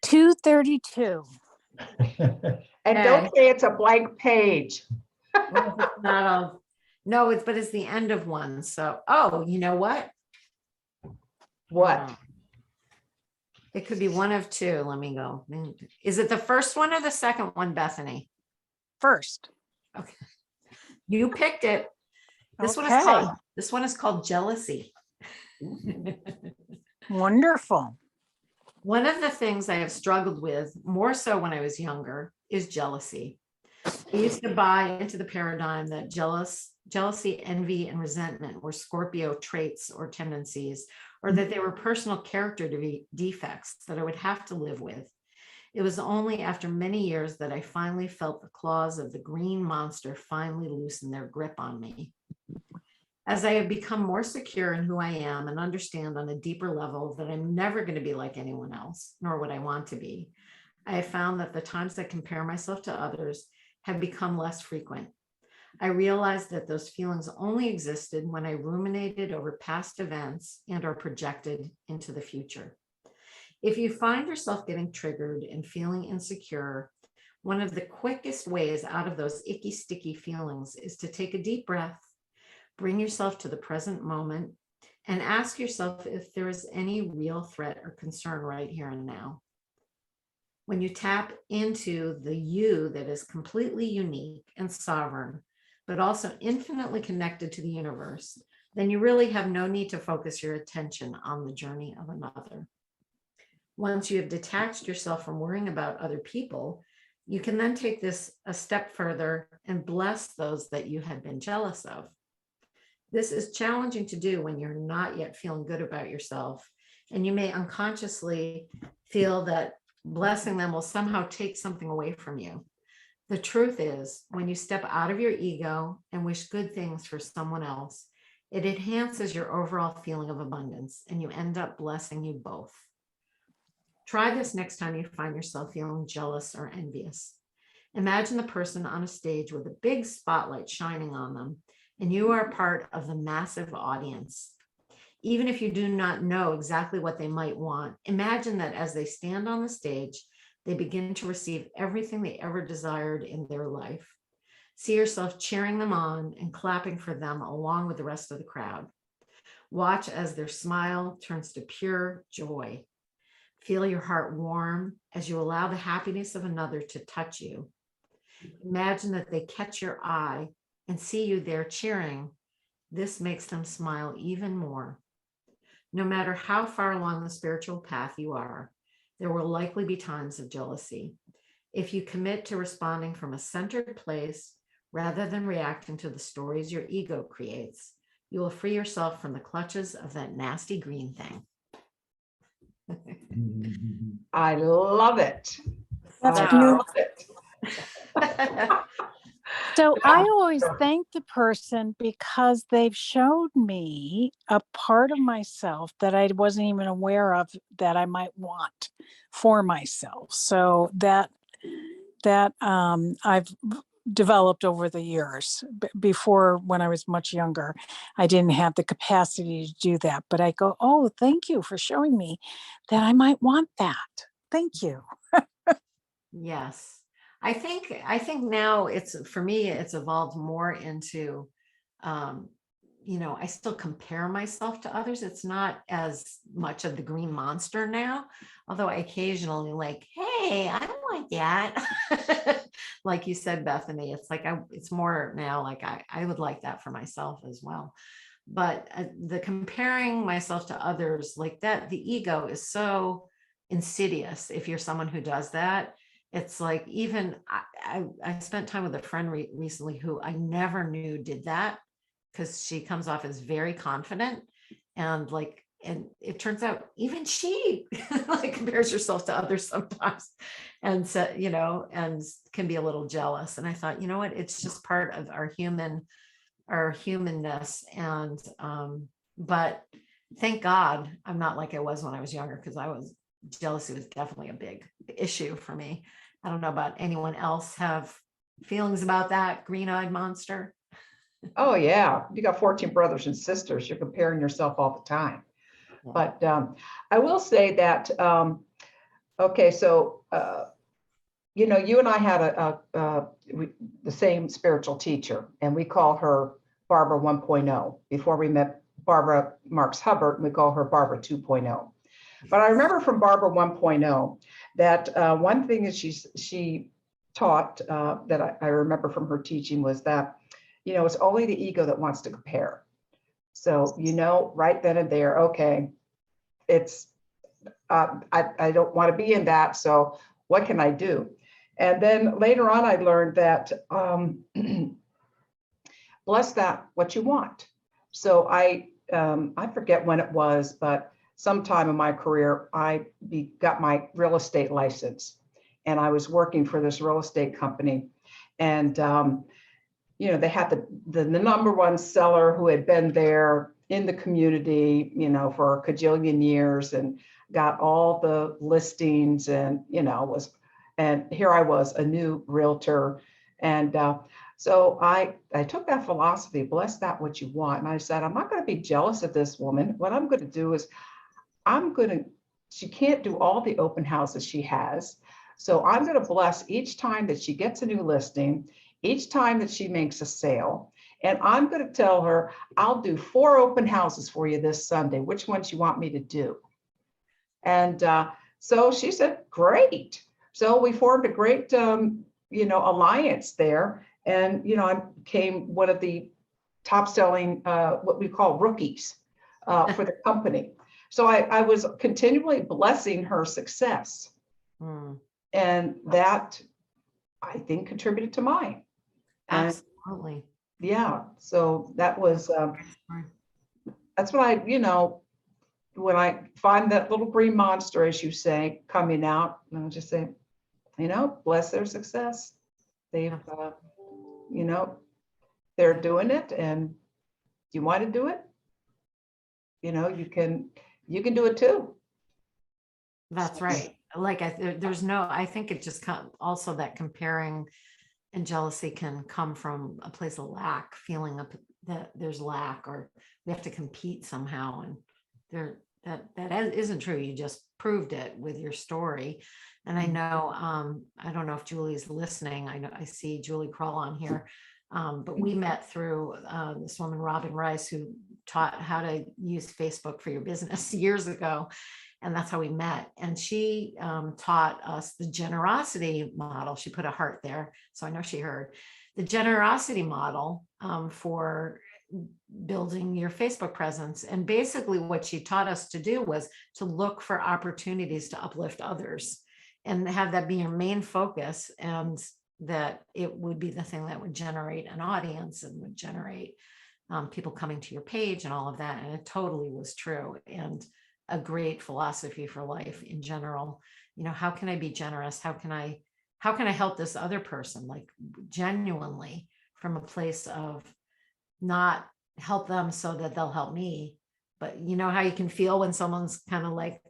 232. And don't say it's a blank page. Well, if it's not all, no, but it's the end of one. So, oh, you know what? What? Oh. It could be one of two. Let me go. Is it the first one or the second one, Bethany? First. Okay. You picked it. This one is Okay. called jealousy. Wonderful. One of the things I have struggled with more so when I was younger is jealousy. I used to buy into the paradigm that jealousy, envy, and resentment were Scorpio traits or tendencies, or that they were personal character defects that I would have to live with. It was only after many years that I finally felt the claws of the green monster finally loosen their grip on me. As I have become more secure in who I am and understand on a deeper level that I'm never going to be like anyone else, nor would I want to be, I have found that the times I compare myself to others have become less frequent. I realized that those feelings only existed when I ruminated over past events and are projected into the future. If you find yourself getting triggered and feeling insecure, one of the quickest ways out of those icky, sticky feelings is to take a deep breath, bring yourself to the present moment, and ask yourself if there is any real threat or concern right here and now. When you tap into the you that is completely unique and sovereign, but also infinitely connected to the universe, then you really have no need to focus your attention on the journey of another. Once you have detached yourself from worrying about other people, you can then take this a step further and bless those that you had been jealous of. This is challenging to do when you're not yet feeling good about yourself, and you may unconsciously feel that blessing them will somehow take something away from you. The truth is, when you step out of your ego and wish good things for someone else, it enhances your overall feeling of abundance, and you end up blessing you both. Try this next time you find yourself feeling jealous or envious. Imagine the person on a stage with a big spotlight shining on them, and you are part of the massive audience. Even if you do not know exactly what they might want, imagine that as they stand on the stage, they begin to receive everything they ever desired in their life. See yourself cheering them on and clapping for them along with the rest of the crowd. Watch as their smile turns to pure joy. Feel your heart warm as you allow the happiness of another to touch you. Imagine that they catch your eye and see you there cheering. This makes them smile even more. No matter how far along the spiritual path you are, there will likely be times of jealousy. If you commit to responding from a centered place rather than reacting to the stories your ego creates, you will free yourself from the clutches of that nasty green thing. I love it. That's I beautiful. love it. So I always thank the person because they've showed me a part of myself that I wasn't even aware of that I might want for myself. So that I've developed over the years. Before, when I was much younger, I didn't have the capacity to do that. But I go, oh, thank you for showing me that I might want that. Thank you. Yes. I think now for me, it's evolved more into I still compare myself to others. It's not as much of the green monster now, although I occasionally like, hey, I don't like that. Like you said, Bethany, it's like, it's more now like I would like that for myself as well. But the comparing myself to others like that, the ego is so insidious. If you're someone who does that, it's like, even I spent time with a friend recently who I never knew did that, because she comes off as very confident, and like, and it turns out even she like compares herself to others sometimes, and so, and can be a little jealous. And I thought, you know what, it's just part of our humanness. And but thank God I'm not like I was when I was younger, because jealousy was definitely a big issue for me. I don't know about anyone else have feelings about that green-eyed monster. Oh, yeah. You got 14 brothers and sisters. You're comparing yourself all the time. Yeah. But I will say that, okay, so, you and I had the same spiritual teacher, and we call her Barbara 1.0. Before we met Barbara Marks Hubbard, we call her Barbara 2.0. But I remember from Barbara 1.0 that one thing that she taught that I remember from her teaching was that, it's only the ego that wants to compare. So, right then and there, okay, it's, I don't want to be in that. So what can I do? And then later on, I learned that bless that what you want. So I forget when it was, but sometime in my career, I got my real estate license, and I was working for this real estate company. And they had the number one seller who had been there in the community, for a cajillion years, and got all the listings, and, and here I was, a new realtor. And so I took that philosophy, bless that what you want. And I said, I'm not going to be jealous of this woman. What I'm going to do is she can't do all the open houses she has. So I'm going to bless each time that she gets a new listing, each time that she makes a sale. And I'm going to tell her, I'll do 4 open houses for you this Sunday. Which ones you want me to do? And so she said, great. So we formed a great, alliance there. And, I became one of the top selling, what we call rookies for the company. So I was continually blessing her success. And that, I think, contributed to mine. Absolutely. Yeah. So that was, that's what when I find that little green monster, as you say, coming out, I'll just say, bless their success. They've, they're doing it, and you want to do it, you can do it too. That's right. Like, I think it just also that comparing and jealousy can come from a place of lack, feeling that there's lack, or we have to compete somehow. And that isn't true. You just proved it with your story. And I know, I don't know if Julie's listening. I see Julie Kroll on here. But we met through this woman, Robin Rice, who taught how to use Facebook for your business years ago. And that's how we met. And she taught us the generosity model. She put a heart there, so I know she heard the generosity model for building your Facebook presence. And basically what she taught us to do was to look for opportunities to uplift others and have that be your main focus, and that it would be the thing that would generate an audience and would generate people coming to your page and all of that. And it totally was true, and a great philosophy for life in general. How can I be generous? How can I help this other person, like genuinely, from a place of not help them so that they'll help me, but how you can feel when someone's kind of like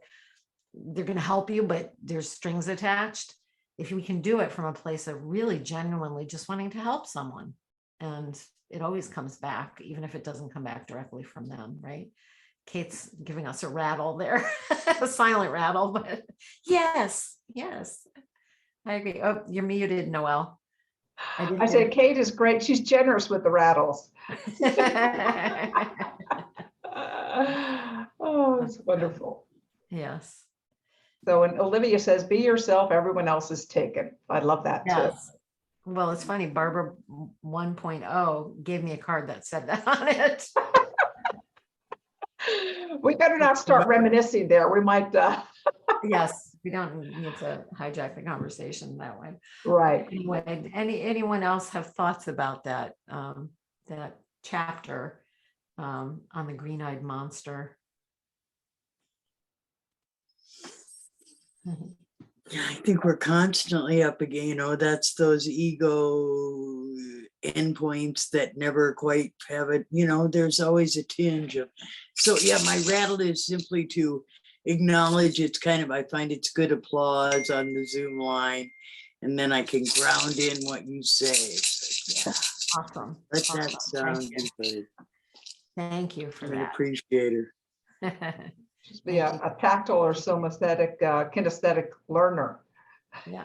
they're going to help you, but there's strings attached. If we can do it from a place of really genuinely just wanting to help someone, and it always comes back, even if it doesn't come back directly from them, right? Kate's giving us a rattle there, a silent rattle, but yes, I agree. Oh, you're muted, Noel. I said, Kate is great. She's generous with the rattles. Oh, it's wonderful. Yes. So when Olivia says, be yourself, everyone else is taken. I love that too. Yes. Well, it's funny. Barbara 1.0 gave me a card that said that on it. We better not start reminiscing there. We might, Yes, we don't need to hijack the conversation that way. right. Anyway, anyone else have thoughts about that that chapter on the green-eyed monster? I think we're constantly up again, you know, that's those ego endpoints that never quite have it, you know, there's always a tinge of, so yeah, my rattle is simply to acknowledge it's kind of, I find it's good applause on the Zoom line, and then I can ground in what you say. Yeah, Awesome. let Awesome. that sound good. Thank you for I'm an that. appreciator. Just be a tactile or somaesthetic, kinesthetic learner. Yeah.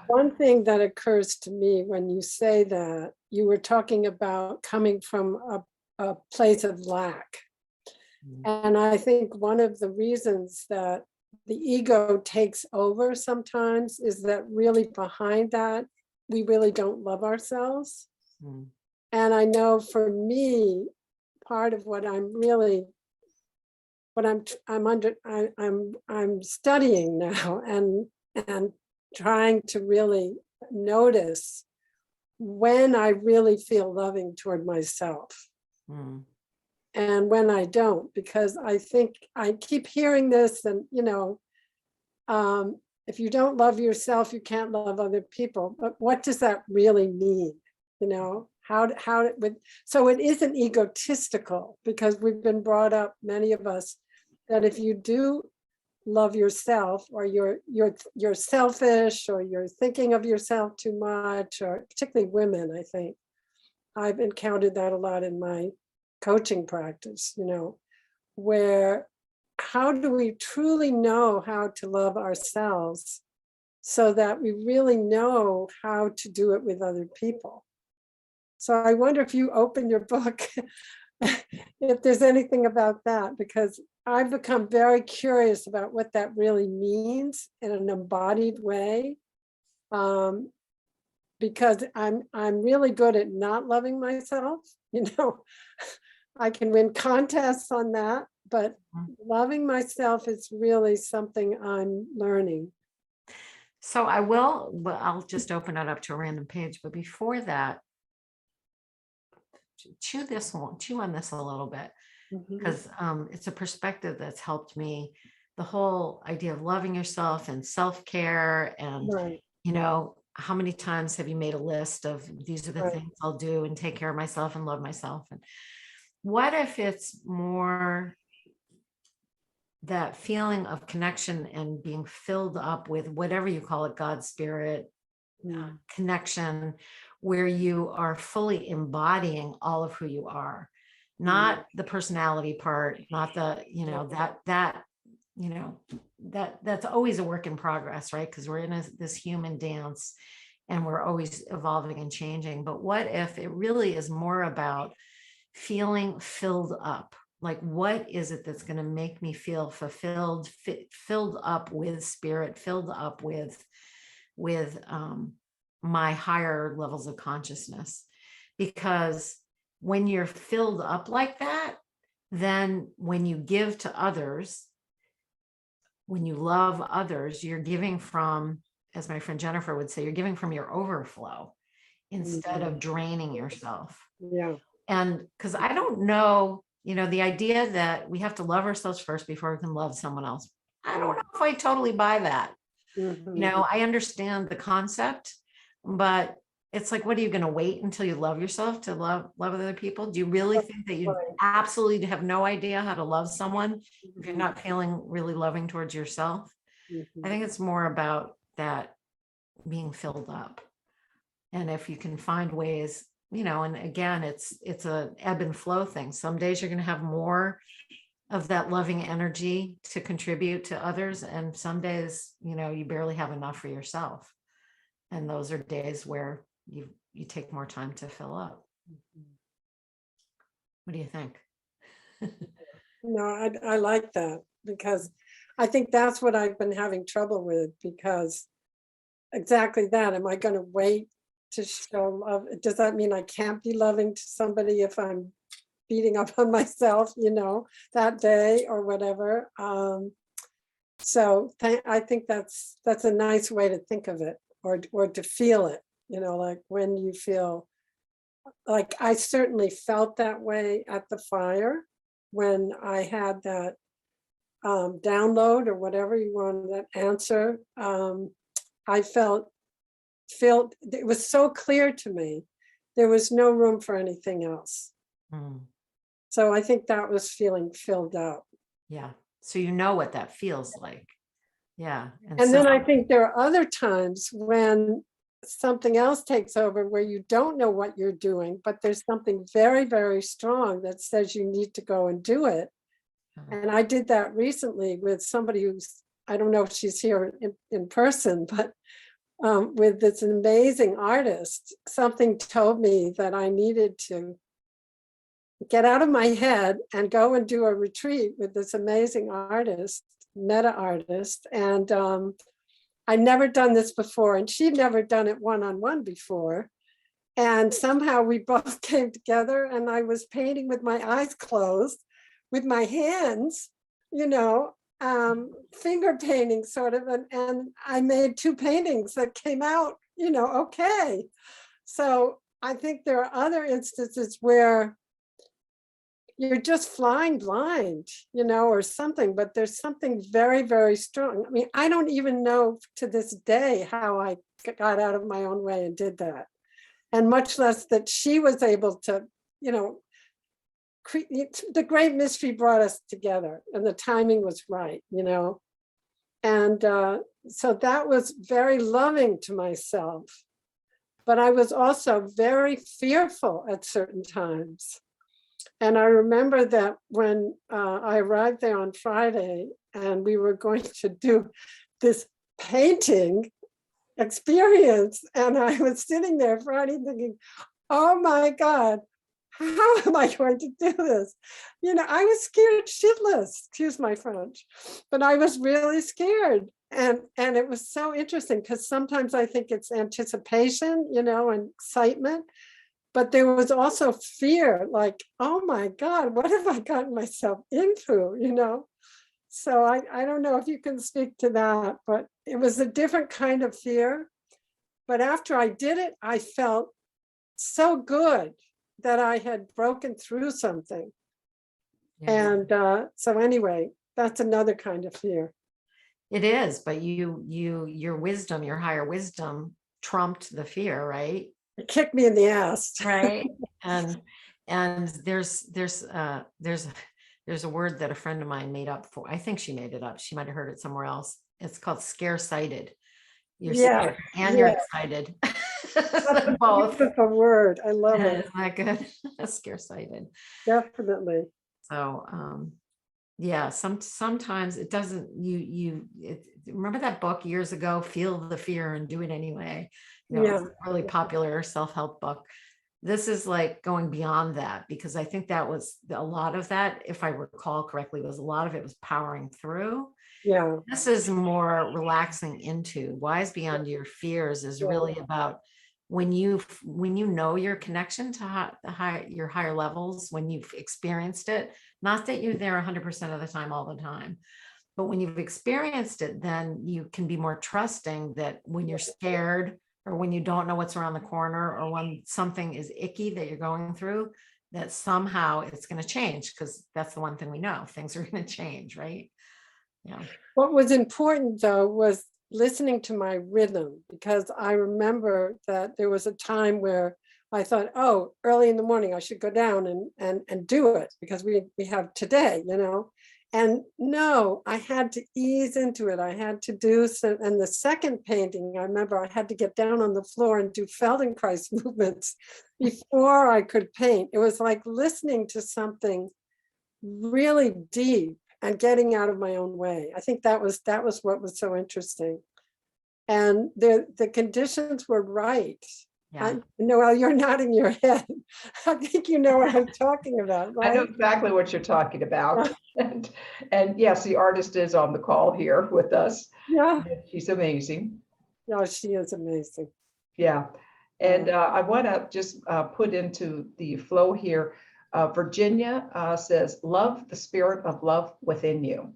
One thing that occurs to me when you say that, you were talking about coming from a place of lack. And I think one of the reasons that the ego takes over sometimes is that really behind that, we really don't love ourselves. Mm. And I know for me, part of what I'm really, what I'm studying now and trying to really notice when I really feel loving toward myself. Mm. And when I don't, because I think I keep hearing this, and you know, if you don't love yourself, you can't love other people. But what does that really mean? You know, so it isn't egotistical, because we've been brought up, many of us, that if you do love yourself, or you're selfish, or you're thinking of yourself too much, or particularly women, I think I've encountered that a lot in my coaching practice, you know, where how do we truly know how to love ourselves so that we really know how to do it with other people? So I wonder if you open your book, if there's anything about that, because I've become very curious about what that really means in an embodied way. Because I'm really good at not loving myself, you know. I can win contests on that, but loving myself is really something I'm learning. So I'll just open it up to a random page, but before that, chew on this a little bit, because it's a perspective that's helped me. The whole idea of loving yourself and self-care, and Right. you know, how many times have you made a list of these are the Right. things I'll do and take care of myself and love myself? And what if it's more that feeling of connection and being filled up with whatever you call it, God, spirit, connection, where you are fully embodying all of who you are, not the personality part, not the, you know, you know, that's always a work in progress, right? Because we're in this human dance and we're always evolving and changing. But what if it really is more about feeling filled up? Like, what is it that's going to make me feel fulfilled, filled up with spirit, filled up with my higher levels of consciousness? Because when you're filled up like that, then when you give to others, when you love others, you're giving from, as my friend Jennifer would say, you're giving from your overflow instead of draining yourself. Yeah. And because I don't know, you know, the idea that we have to love ourselves first before we can love someone else, I don't know if I totally buy that. You know, I understand the concept, but it's like, what are you going to wait until you love yourself to love other people? Do you really think that you absolutely have no idea how to love someone if you're not feeling really loving towards yourself? I think it's more about that being filled up. And if you can find ways, you know, and again, it's a ebb and flow thing. Some days you're going to have more of that loving energy to contribute to others. And some days, you know, you barely have enough for yourself. And those are days where you take more time to fill up. What do you think? No, I like that, because I think that's what I've been having trouble with, because exactly that. Am I going to wait to show love? Does that mean I can't be loving to somebody if I'm beating up on myself, that day or whatever? So I think that's a nice way to think of it, or to feel it, like when you feel like, I certainly felt that way at the fire when I had that download, or whatever you want, that answer. I felt it was so clear to me. There was no room for anything else. Mm, So I think that was feeling filled up. yeah. So you know what that feels like. Yeah. And then I think there are other times when something else takes over, where you don't know what you're doing, but there's something very, very strong that says you need to go and do it. And I did that recently with somebody who's, I don't know if she's here in person, but with this amazing artist. Something told me that I needed to get out of my head and go and do a retreat with this amazing artist, meta artist. And I'd never done this before, and she'd never done it one-on-one before. And somehow we both came together, and I was painting with my eyes closed, with my hands, finger painting sort of, and I made 2 paintings that came out, okay. So I think there are other instances where you're just flying blind, or something, but there's something very, very strong. I mean, I don't even know to this day how I got out of my own way and did that. And much less that she was able to, the great mystery brought us together, and the timing was right, And so that was very loving to myself. But I was also very fearful at certain times. And I remember that when I arrived there on Friday, and we were going to do this painting experience, and I was sitting there Friday thinking, oh my God, how am I going to do this? I was scared shitless, excuse my French, but I was really scared. And it was so interesting, because sometimes I think it's anticipation, and excitement. But there was also fear, like, oh my God, what have I gotten myself into, So I don't know if you can speak to that, but it was a different kind of fear. But after I did it, I felt so good that I had broken through something. Yeah. And so anyway, that's another kind of fear. It is, but your wisdom, your higher wisdom trumped the fear, right? It kicked me in the ass. Right. And there's a word that a friend of mine made up for. I think she made it up. She might have heard it somewhere else. It's called scare-sighted. You're scared and you're excited. Both. That's a word. I love it. Isn't that good? Scare-sighted. Definitely. So yeah, sometimes it doesn't, remember that book years ago, Feel the Fear and Do It Anyway. It's a really popular self-help book. This is like going beyond that, because I think that was a lot of that, if I recall correctly, a lot of it was powering through. Yeah. This is more relaxing into. Wise Beyond Your Fears is really about when you know your connection to your higher levels, when you've experienced it, not that you're there 100% of the time, all the time, but when you've experienced it, then you can be more trusting that when you're scared, or when you don't know what's around the corner, or when something is icky that you're going through, that somehow it's going to change, because that's the one thing we know, things are going to change, right? Yeah. What was important though was listening to my rhythm, because I remember that there was a time where I thought, oh, early in the morning I should go down and do it, because we have today, And no, I had to ease into it. I had to do some, and the second painting, I remember I had to get down on the floor and do Feldenkrais movements before I could paint. It was like listening to something really deep and getting out of my own way. I think that was what was so interesting. And the conditions were right. Yeah. Noel, you're nodding your head. I think you know what I'm talking about, I know right? exactly what you're talking about. And yes, the artist is on the call here with us. Yeah. She's amazing. No, she is amazing. Yeah. And I want to just put into the flow here. Virginia says, love the spirit of love within you.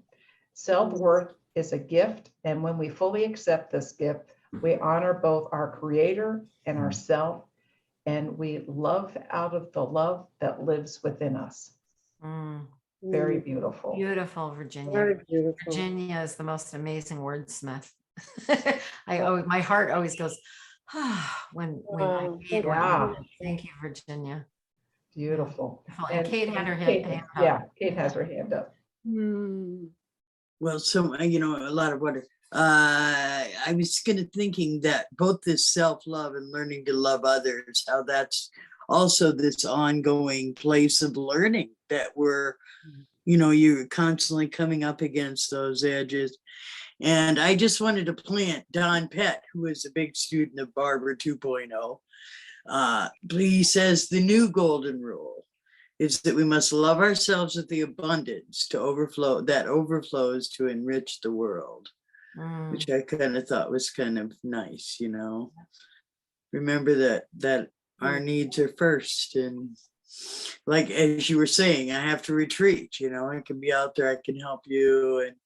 Self-worth is a gift. And when we fully accept this gift, we honor both our creator and ourself. And we love out of the love that lives within us. Mm, Very beautiful. beautiful, Virginia. Very beautiful. Virginia is the most amazing wordsmith. My heart always goes, when I Wow, read that's what Yeah. you did. Thank you, Virginia. Beautiful. Beautiful. And Kate had her Kate, hand yeah, up. Kate has her hand up. Hmm. Well, so, you know, a lot of what, I was kind of thinking that both this self-love and learning to love others, how that's also this ongoing place of learning that we're, you know, you're constantly coming up against those edges. And I just wanted to plant Don Pett, who is a big student of Barber 2.0. He says the new golden rule is that we must love ourselves with the abundance to overflow, that overflows to enrich the world, which I kind of thought was kind of nice, you know. Remember that our needs are first, and like as you were saying, I have to retreat, you know, I can be out there, I can help you and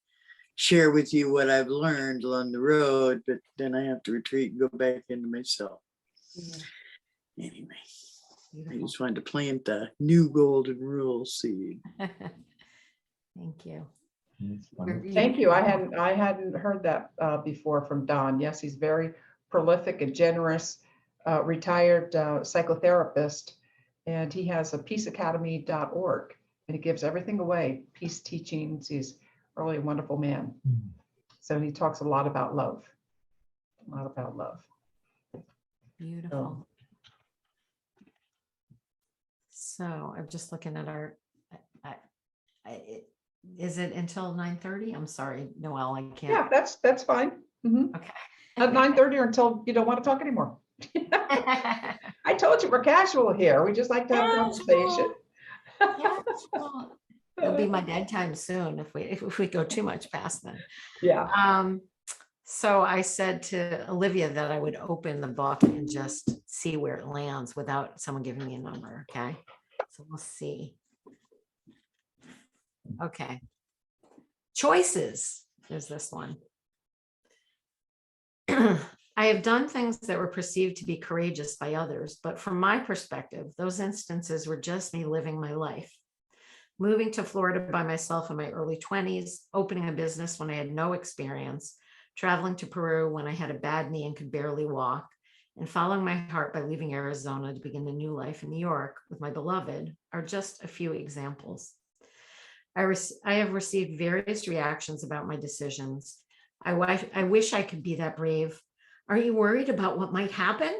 share with you what I've learned along the road, but then I have to retreat and go back into myself. Anyway, I just wanted to plant the new golden rule seed. Thank you. Thank you. I hadn't heard that before from Don. Yes, he's very prolific and generous, retired psychotherapist, and he has a peaceacademy.org, and he gives everything away, peace teachings. He's really a wonderful man. So he talks a lot about love, a lot about love. Beautiful. So I'm just looking at our, is it until 9:30? I'm sorry, Noel, I can't. Yeah, that's fine. Mhm. Okay. At 9:30 or until you don't want to talk anymore. I told you we're casual here. We just like to have a conversation. Casual. It'll be my dead time soon if we go too much past then. Yeah. So I said to Olivia that I would open the book and just see where it lands without someone giving me a number. Okay. So we'll see. Okay. Choices. There's this one. I have done things that were perceived to be courageous by others, but from my perspective, those instances were just me living my life. Moving to Florida by myself in my early 20s, opening a business when I had no experience, traveling to Peru when I had a bad knee and could barely walk, and following my heart by leaving Arizona to begin a new life in New York with my beloved are just a few examples. I have received various reactions about my decisions. I wish I could be that brave. Are you worried about what might happen?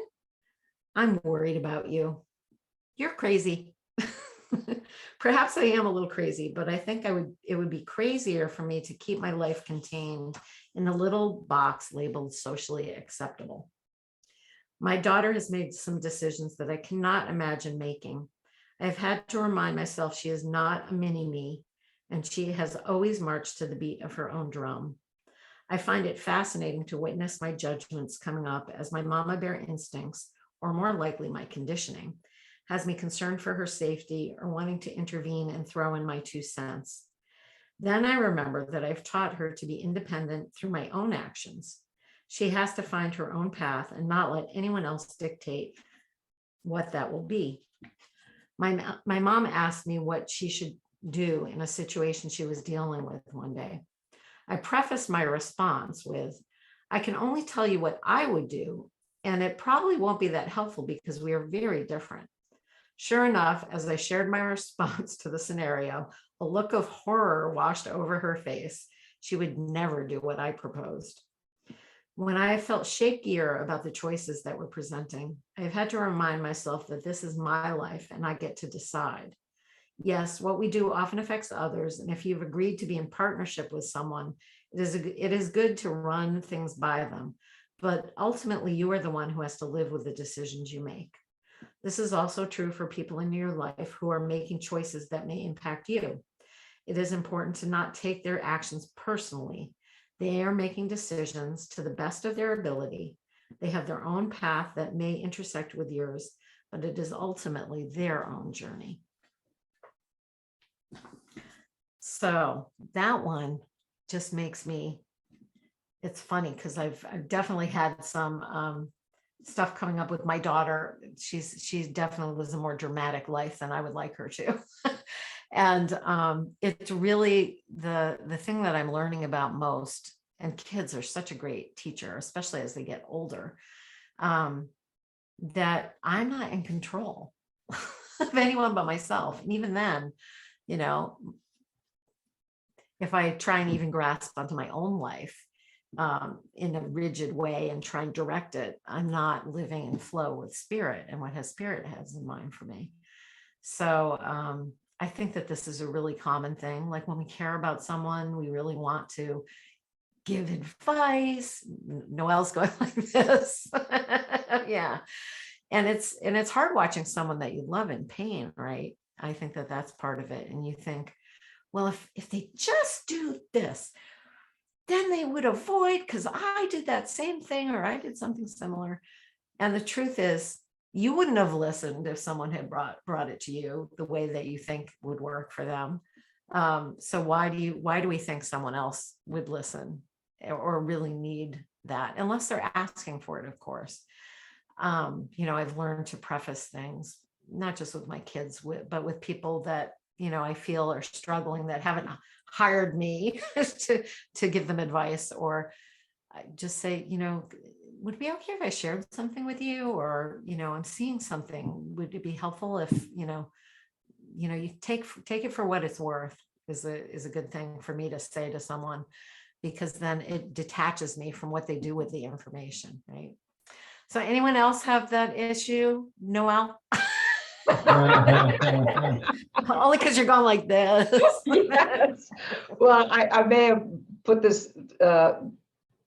I'm worried about you. You're crazy. Perhaps I am a little crazy, but I think it would be crazier for me to keep my life contained in a little box labeled socially acceptable. My daughter has made some decisions that I cannot imagine making. I've had to remind myself she is not a mini me, and she has always marched to the beat of her own drum. I find it fascinating to witness my judgments coming up as my mama bear instincts, or more likely my conditioning, has me concerned for her safety or wanting to intervene and throw in my 2 cents. Then I remember that I've taught her to be independent through my own actions. She has to find her own path and not let anyone else dictate what that will be. My mom asked me what she should do in a situation she was dealing with one day. I prefaced my response with, I can only tell you what I would do, and it probably won't be that helpful because we are very different. Sure enough, as I shared my response to the scenario, a look of horror washed over her face. She would never do what I proposed. When I felt shakier about the choices that were presenting, I've had to remind myself that this is my life and I get to decide. Yes, what we do often affects others, and if you've agreed to be in partnership with someone, it is good to run things by them. but ultimately you are the one who has to live with the decisions you make. This is also true for people in your life who are making choices that may impact you. It is important to not take their actions personally. They are making decisions to the best of their ability. They have their own path that may intersect with yours, but it is ultimately their own journey. So that one just makes me, it's funny because I've definitely had some stuff coming up with my daughter. She definitely lives a more dramatic life than I would like her to. And it's really the thing that I'm learning about most, and kids are such a great teacher, especially as they get older, that I'm not in control of anyone but myself. And even then, you know, if I try and even grasp onto my own life in a rigid way and try and direct it, I'm not living in flow with spirit and what spirit has in mind for me. So I think that this is a really common thing. Like when we care about someone, we really want to give advice. Noel's going like this. Yeah. And it's hard watching someone that you love in pain, right? I think that that's part of it. And you think, well, if they just do this, then they would avoid, because I did that same thing or I did something similar. And the truth is, you wouldn't have listened if someone had brought it to you the way that you think would work for them. So why do we think someone else would listen or really need that, unless they're asking for it, of course. I've learned to preface things, not just with my kids, but with people that, I feel are struggling, that haven't hired me to give them advice, or I just say, would it be okay if I shared something with you? Or, I'm seeing something. Would it be helpful if, you take it for what it's worth is a good thing for me to say to someone, because then it detaches me from what they do with the information, right? So anyone else have that issue? Noel? Only because you're going like this. Yes. Well, I may have put this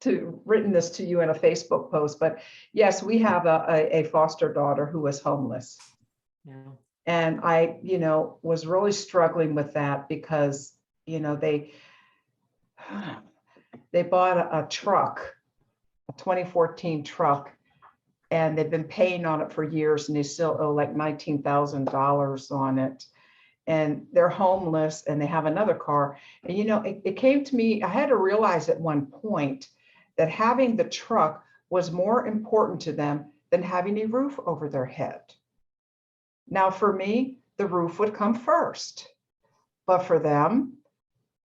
written this to you in a Facebook post, but yes, we have a foster daughter who was homeless. Yeah. And I, was really struggling with that because, they bought a truck, a 2014 truck, and they've been paying on it for years, and they still owe like $19,000 on it. And they're homeless and they have another car. And, it came to me, I had to realize at one point that having the truck was more important to them than having a roof over their head. Now, for me, the roof would come first, but for them,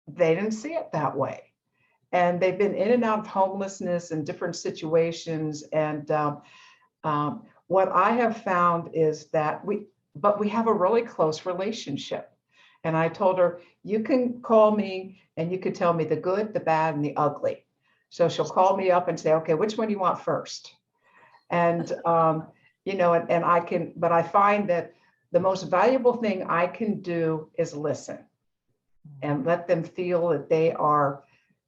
they didn't see it that way. And they've been in and out of homelessness in different situations. And what I have found is that we have a really close relationship. And I told her, you can call me and you could tell me the good, the bad, and the ugly. So she'll call me up and say, okay, which one do you want first? And, and I can, but I find that the most valuable thing I can do is listen and let them feel that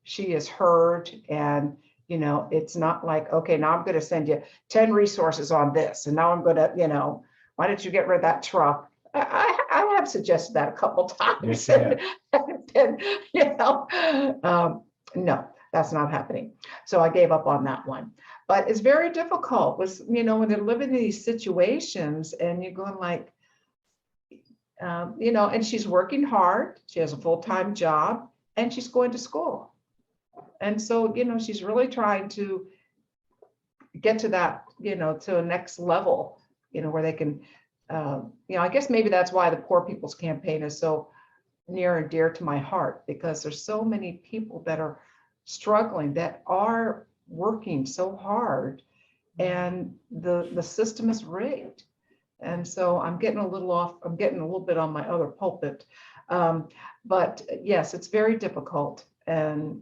she is heard. And, it's not like, okay, now I'm going to send you 10 resources on this. And now I'm going to, why don't you get rid of that truck? I have suggested that a couple times. Yes, and no, that's not happening. So I gave up on that one. But it's very difficult when they're living in these situations and you're going like, and she's working hard. She has a full-time job and she's going to school. And so, she's really trying to get to that, to a next level, where they can, I guess maybe that's why the Poor People's Campaign is so near and dear to my heart, because there's so many people that are struggling, that are working so hard, and the system is rigged. And so I'm getting a little bit on my other pulpit. But yes, it's very difficult. And,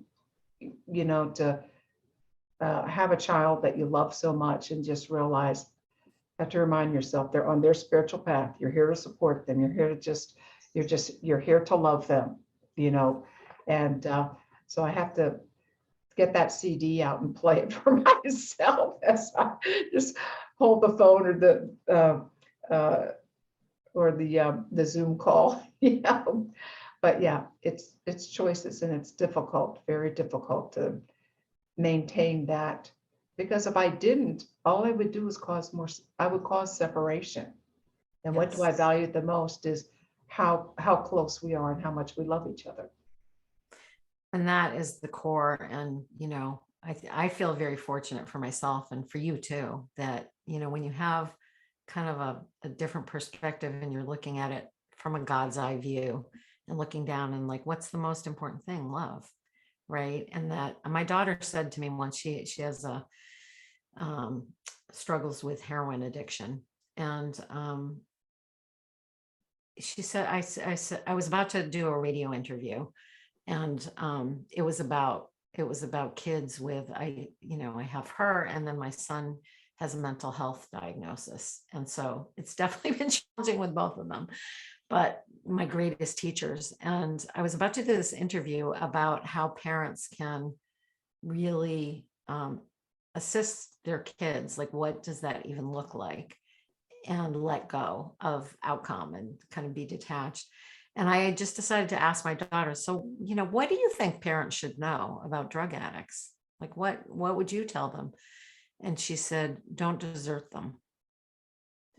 to have a child that you love so much and just realize, have to remind yourself they're on their spiritual path. You're here to support them. You're here to you're here to love them, and so I have to get that CD out and play it for myself as I just hold the phone or the Zoom call, you know. But yeah, it's choices, and it's difficult, very difficult to maintain that, because if I didn't, all I would do is I would cause separation. And what do I Yes. value the most is how close we are and how much we love each other. And that is the core. And, you know, I feel very fortunate for myself and for you too, that, you know, when you have kind of a different perspective and you're looking at it from a God's eye view and looking down and like, what's the most important thing? Love. Right. And that my daughter said to me once, she has struggles with heroin addiction. And she said, I was about to do a radio interview, and it was about kids with, I have her, and then my son has a mental health diagnosis. And so it's definitely been challenging with both of them, but my greatest teachers. And I was about to do this interview about how parents can really assist their kids. Like, what does that even look like? And let go of outcome and kind of be detached. And I just decided to ask my daughter, so, you know, what do you think parents should know about drug addicts? Like, what would you tell them? And she said, don't desert them.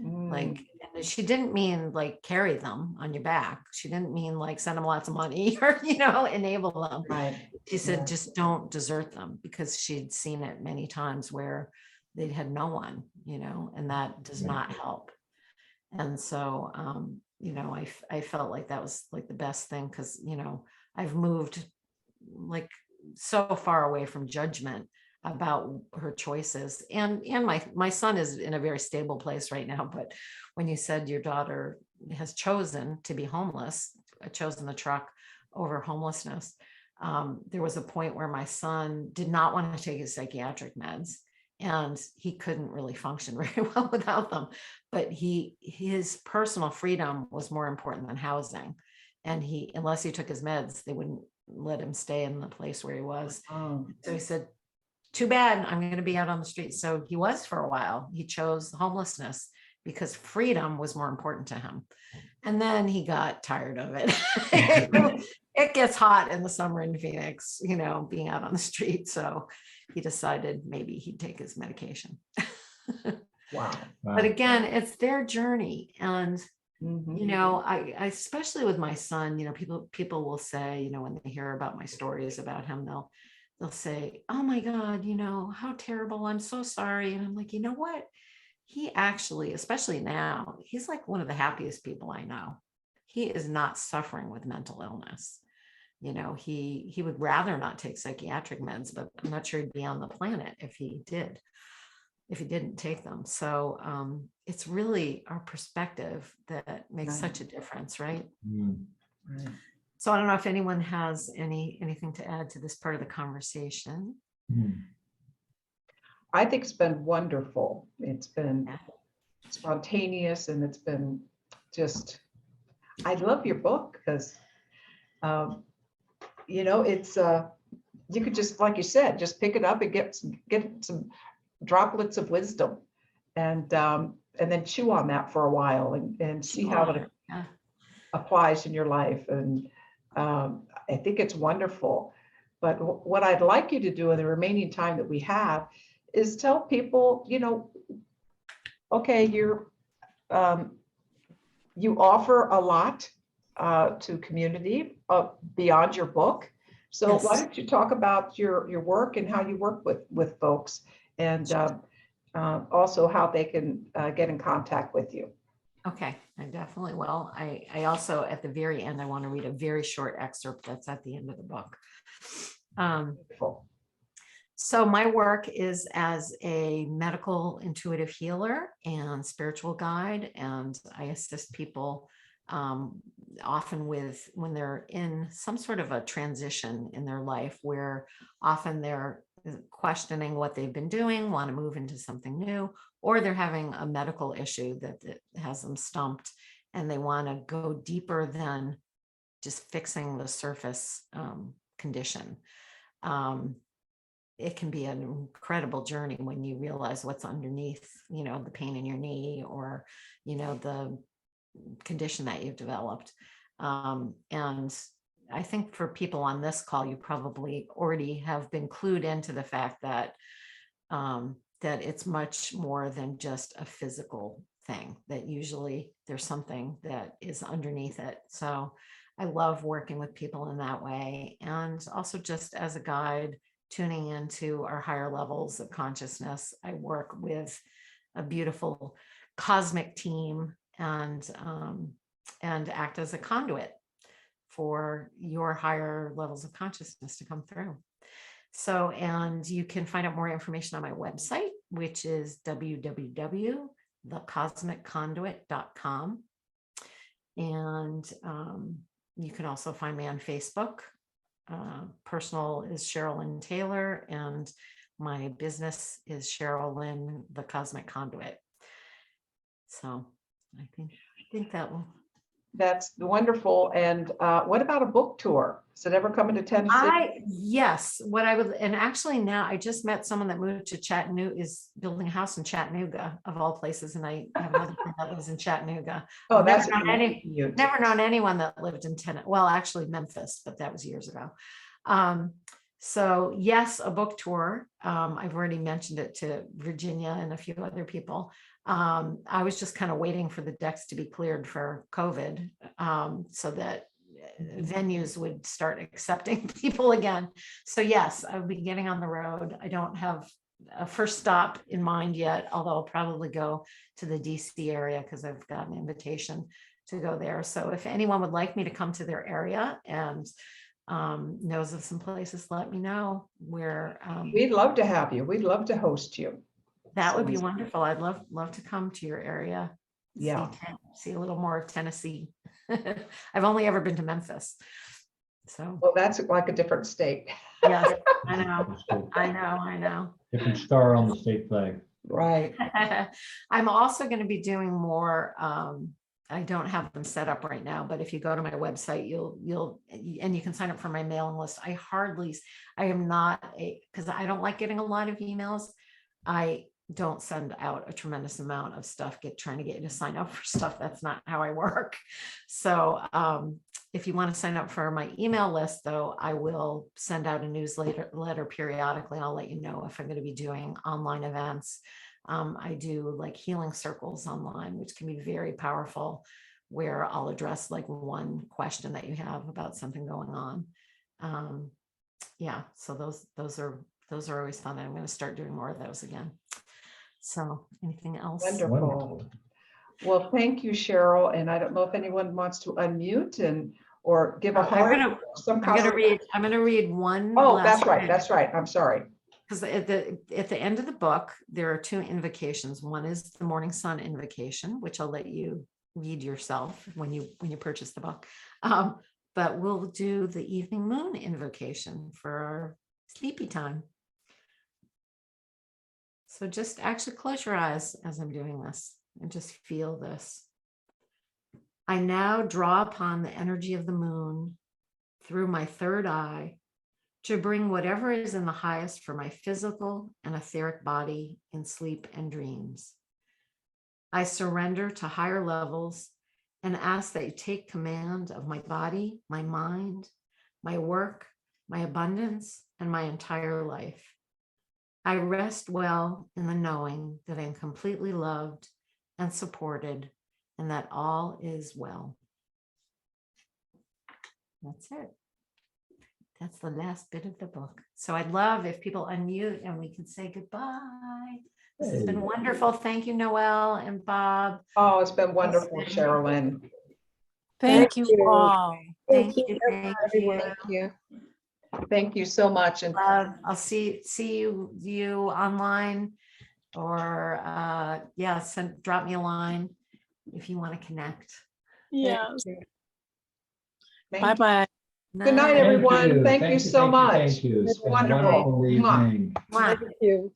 Like, and she didn't mean like carry them on your back. She didn't mean like send them lots of money or, you know, enable them. Right. She said, Yeah. just don't desert them, because she'd seen it many times where they'd had no one, you know, and that does not help. And so, you know, I felt like that was like the best thing, because, you know, I've moved like so far away from judgment about her choices. And my son is in a very stable place right now. But when you said your daughter has chosen to be homeless, chosen the truck over homelessness, there was a point where my son did not want to take his psychiatric meds, and he couldn't really function very well without them. But his personal freedom was more important than housing. And unless he took his meds, they wouldn't let him stay in the place where he was. Oh, So he said, too bad, I'm going to be out on the street. So he was for a while. He chose homelessness because freedom was more important to him. And then he got tired of it. It gets hot in the summer in Phoenix, you know, being out on the street. So he decided maybe he'd take his medication. wow. But again, it's their journey. And, Mhm. you know, I especially with my son, you know, people will say, you know, when they hear about my stories about him, they'll say, oh my God, you know, how terrible. I'm so sorry. And I'm like, you know what? He actually, especially now, he's like one of the happiest people I know. He is not suffering with mental illness. You know, he would rather not take psychiatric meds, but I'm not sure he'd be on the planet if he didn't take them. So it's really our perspective that makes Right. such a difference, right? Right. So I don't know if anyone has anything to add to this part of the conversation. I think it's been wonderful. It's been Yeah. spontaneous, and it's been just, I love your book because, you know, it's, you could just, like you said, just pick it up and get some droplets of wisdom, and then chew on that for a while and see how it Yeah. applies in your life. And I think it's wonderful. But what I'd like you to do in the remaining time that we have is tell people, you know, okay, you offer a lot to community beyond your book. So Yes. why don't you talk about your work and how you work with folks, and also how they can get in contact with you. Okay, I definitely will. I also, at the very end, I want to read a very short excerpt that's at the end of the book. Wonderful. So my work is as a medical intuitive healer and spiritual guide, and I assist people often when they're in some sort of a transition in their life, where often they're questioning what they've been doing, want to move into something new, or they're having a medical issue that has them stumped, and they want to go deeper than just fixing the surface condition. it can be an incredible journey when you realize what's underneath, the pain in your knee, or, the condition that you've developed. And I think for people on this call, you probably already have been clued into the fact that that it's much more than just a physical thing, that usually there's something that is underneath it. So I love working with people in that way. And also just as a guide, tuning into our higher levels of consciousness. I work with a beautiful cosmic team and act as a conduit for your higher levels of consciousness to come through. So, and you can find out more information on my website, which is www.thecosmicconduit.com. And you can also find me on Facebook. Personal is Sherryl Lin Taylor, and my business is Sherryl Lin, the Cosmic Conduit. So I think that will. That's wonderful. And what about a book tour? Is it ever coming to Tennessee? Yes, what I would, and actually now I just met someone that moved to Chattanooga, is building a house in Chattanooga of all places. And I have another friend that lives in Chattanooga. Oh, I've that's never known anyone that lived in Tennessee. Well, actually Memphis, but that was years ago. So yes, a book tour. I've already mentioned it to Virginia and a few other people. I was just kind of waiting for the decks to be cleared for COVID, so that venues would start accepting people again. So yes, I'll be getting on the road. I don't have a first stop in mind yet, although I'll probably go to the DC area because I've got an invitation to go there. So if anyone would like me to come to their area and knows of some places, let me know. Where We'd love to have you. We'd love to host you. that would be wonderful. I'd love to come to your area. Yeah. See a little more of Tennessee. I've only ever been to Memphis. So Well, that's like a different state. yes, I know. Different star on the state flag. Right. I'm also going to be doing more. I don't have them set up right now, but if you go to my website, and you can sign up for my mailing list. I am not because I don't like getting a lot of emails. I don't send out a tremendous amount of stuff, trying to get you to sign up for stuff. That's not how I work. So if you want to sign up for my email list, though, I will send out a newsletter periodically. I'll let you know if I'm going to be doing online events. I do like healing circles online, which can be very powerful, where I'll address like one question that you have about something going on. Yeah, so those are always fun. I'm going to start doing more of those again. So anything else? Wonderful. Well, thank you, Cheryl. And I don't know if anyone wants to unmute or give a heart. I'm going to read one. Oh, that's right. That's right. I'm sorry. Because at the end of the book, there are two invocations. One is the Morning Sun Invocation, which I'll let you read yourself when you purchase the book. But we'll do the Evening Moon Invocation for our sleepy time. So just actually close your eyes as I'm doing this and just feel this. I now draw upon the energy of the moon through my third eye to bring whatever is in the highest for my physical and etheric body in sleep and dreams. I surrender to higher levels and ask that you take command of my body, my mind, my work, my abundance, and my entire life. I rest well in the knowing that I'm completely loved and supported and that all is well. That's it. That's the last bit of the book. So I'd love if people unmute and we can say goodbye. This has been wonderful. Thank you, Noel and Bob. Oh, it's been wonderful, Sherryl Lin. Thank you all. Thank you. Thank you. Thank you so much. And I'll see you online, or drop me a line if you want to connect. Yes. thank Bye bye. Good night, everyone. Thank you so much. Thank you. It's It's been a wonderful. wonderful evening. Mwah. Thank you.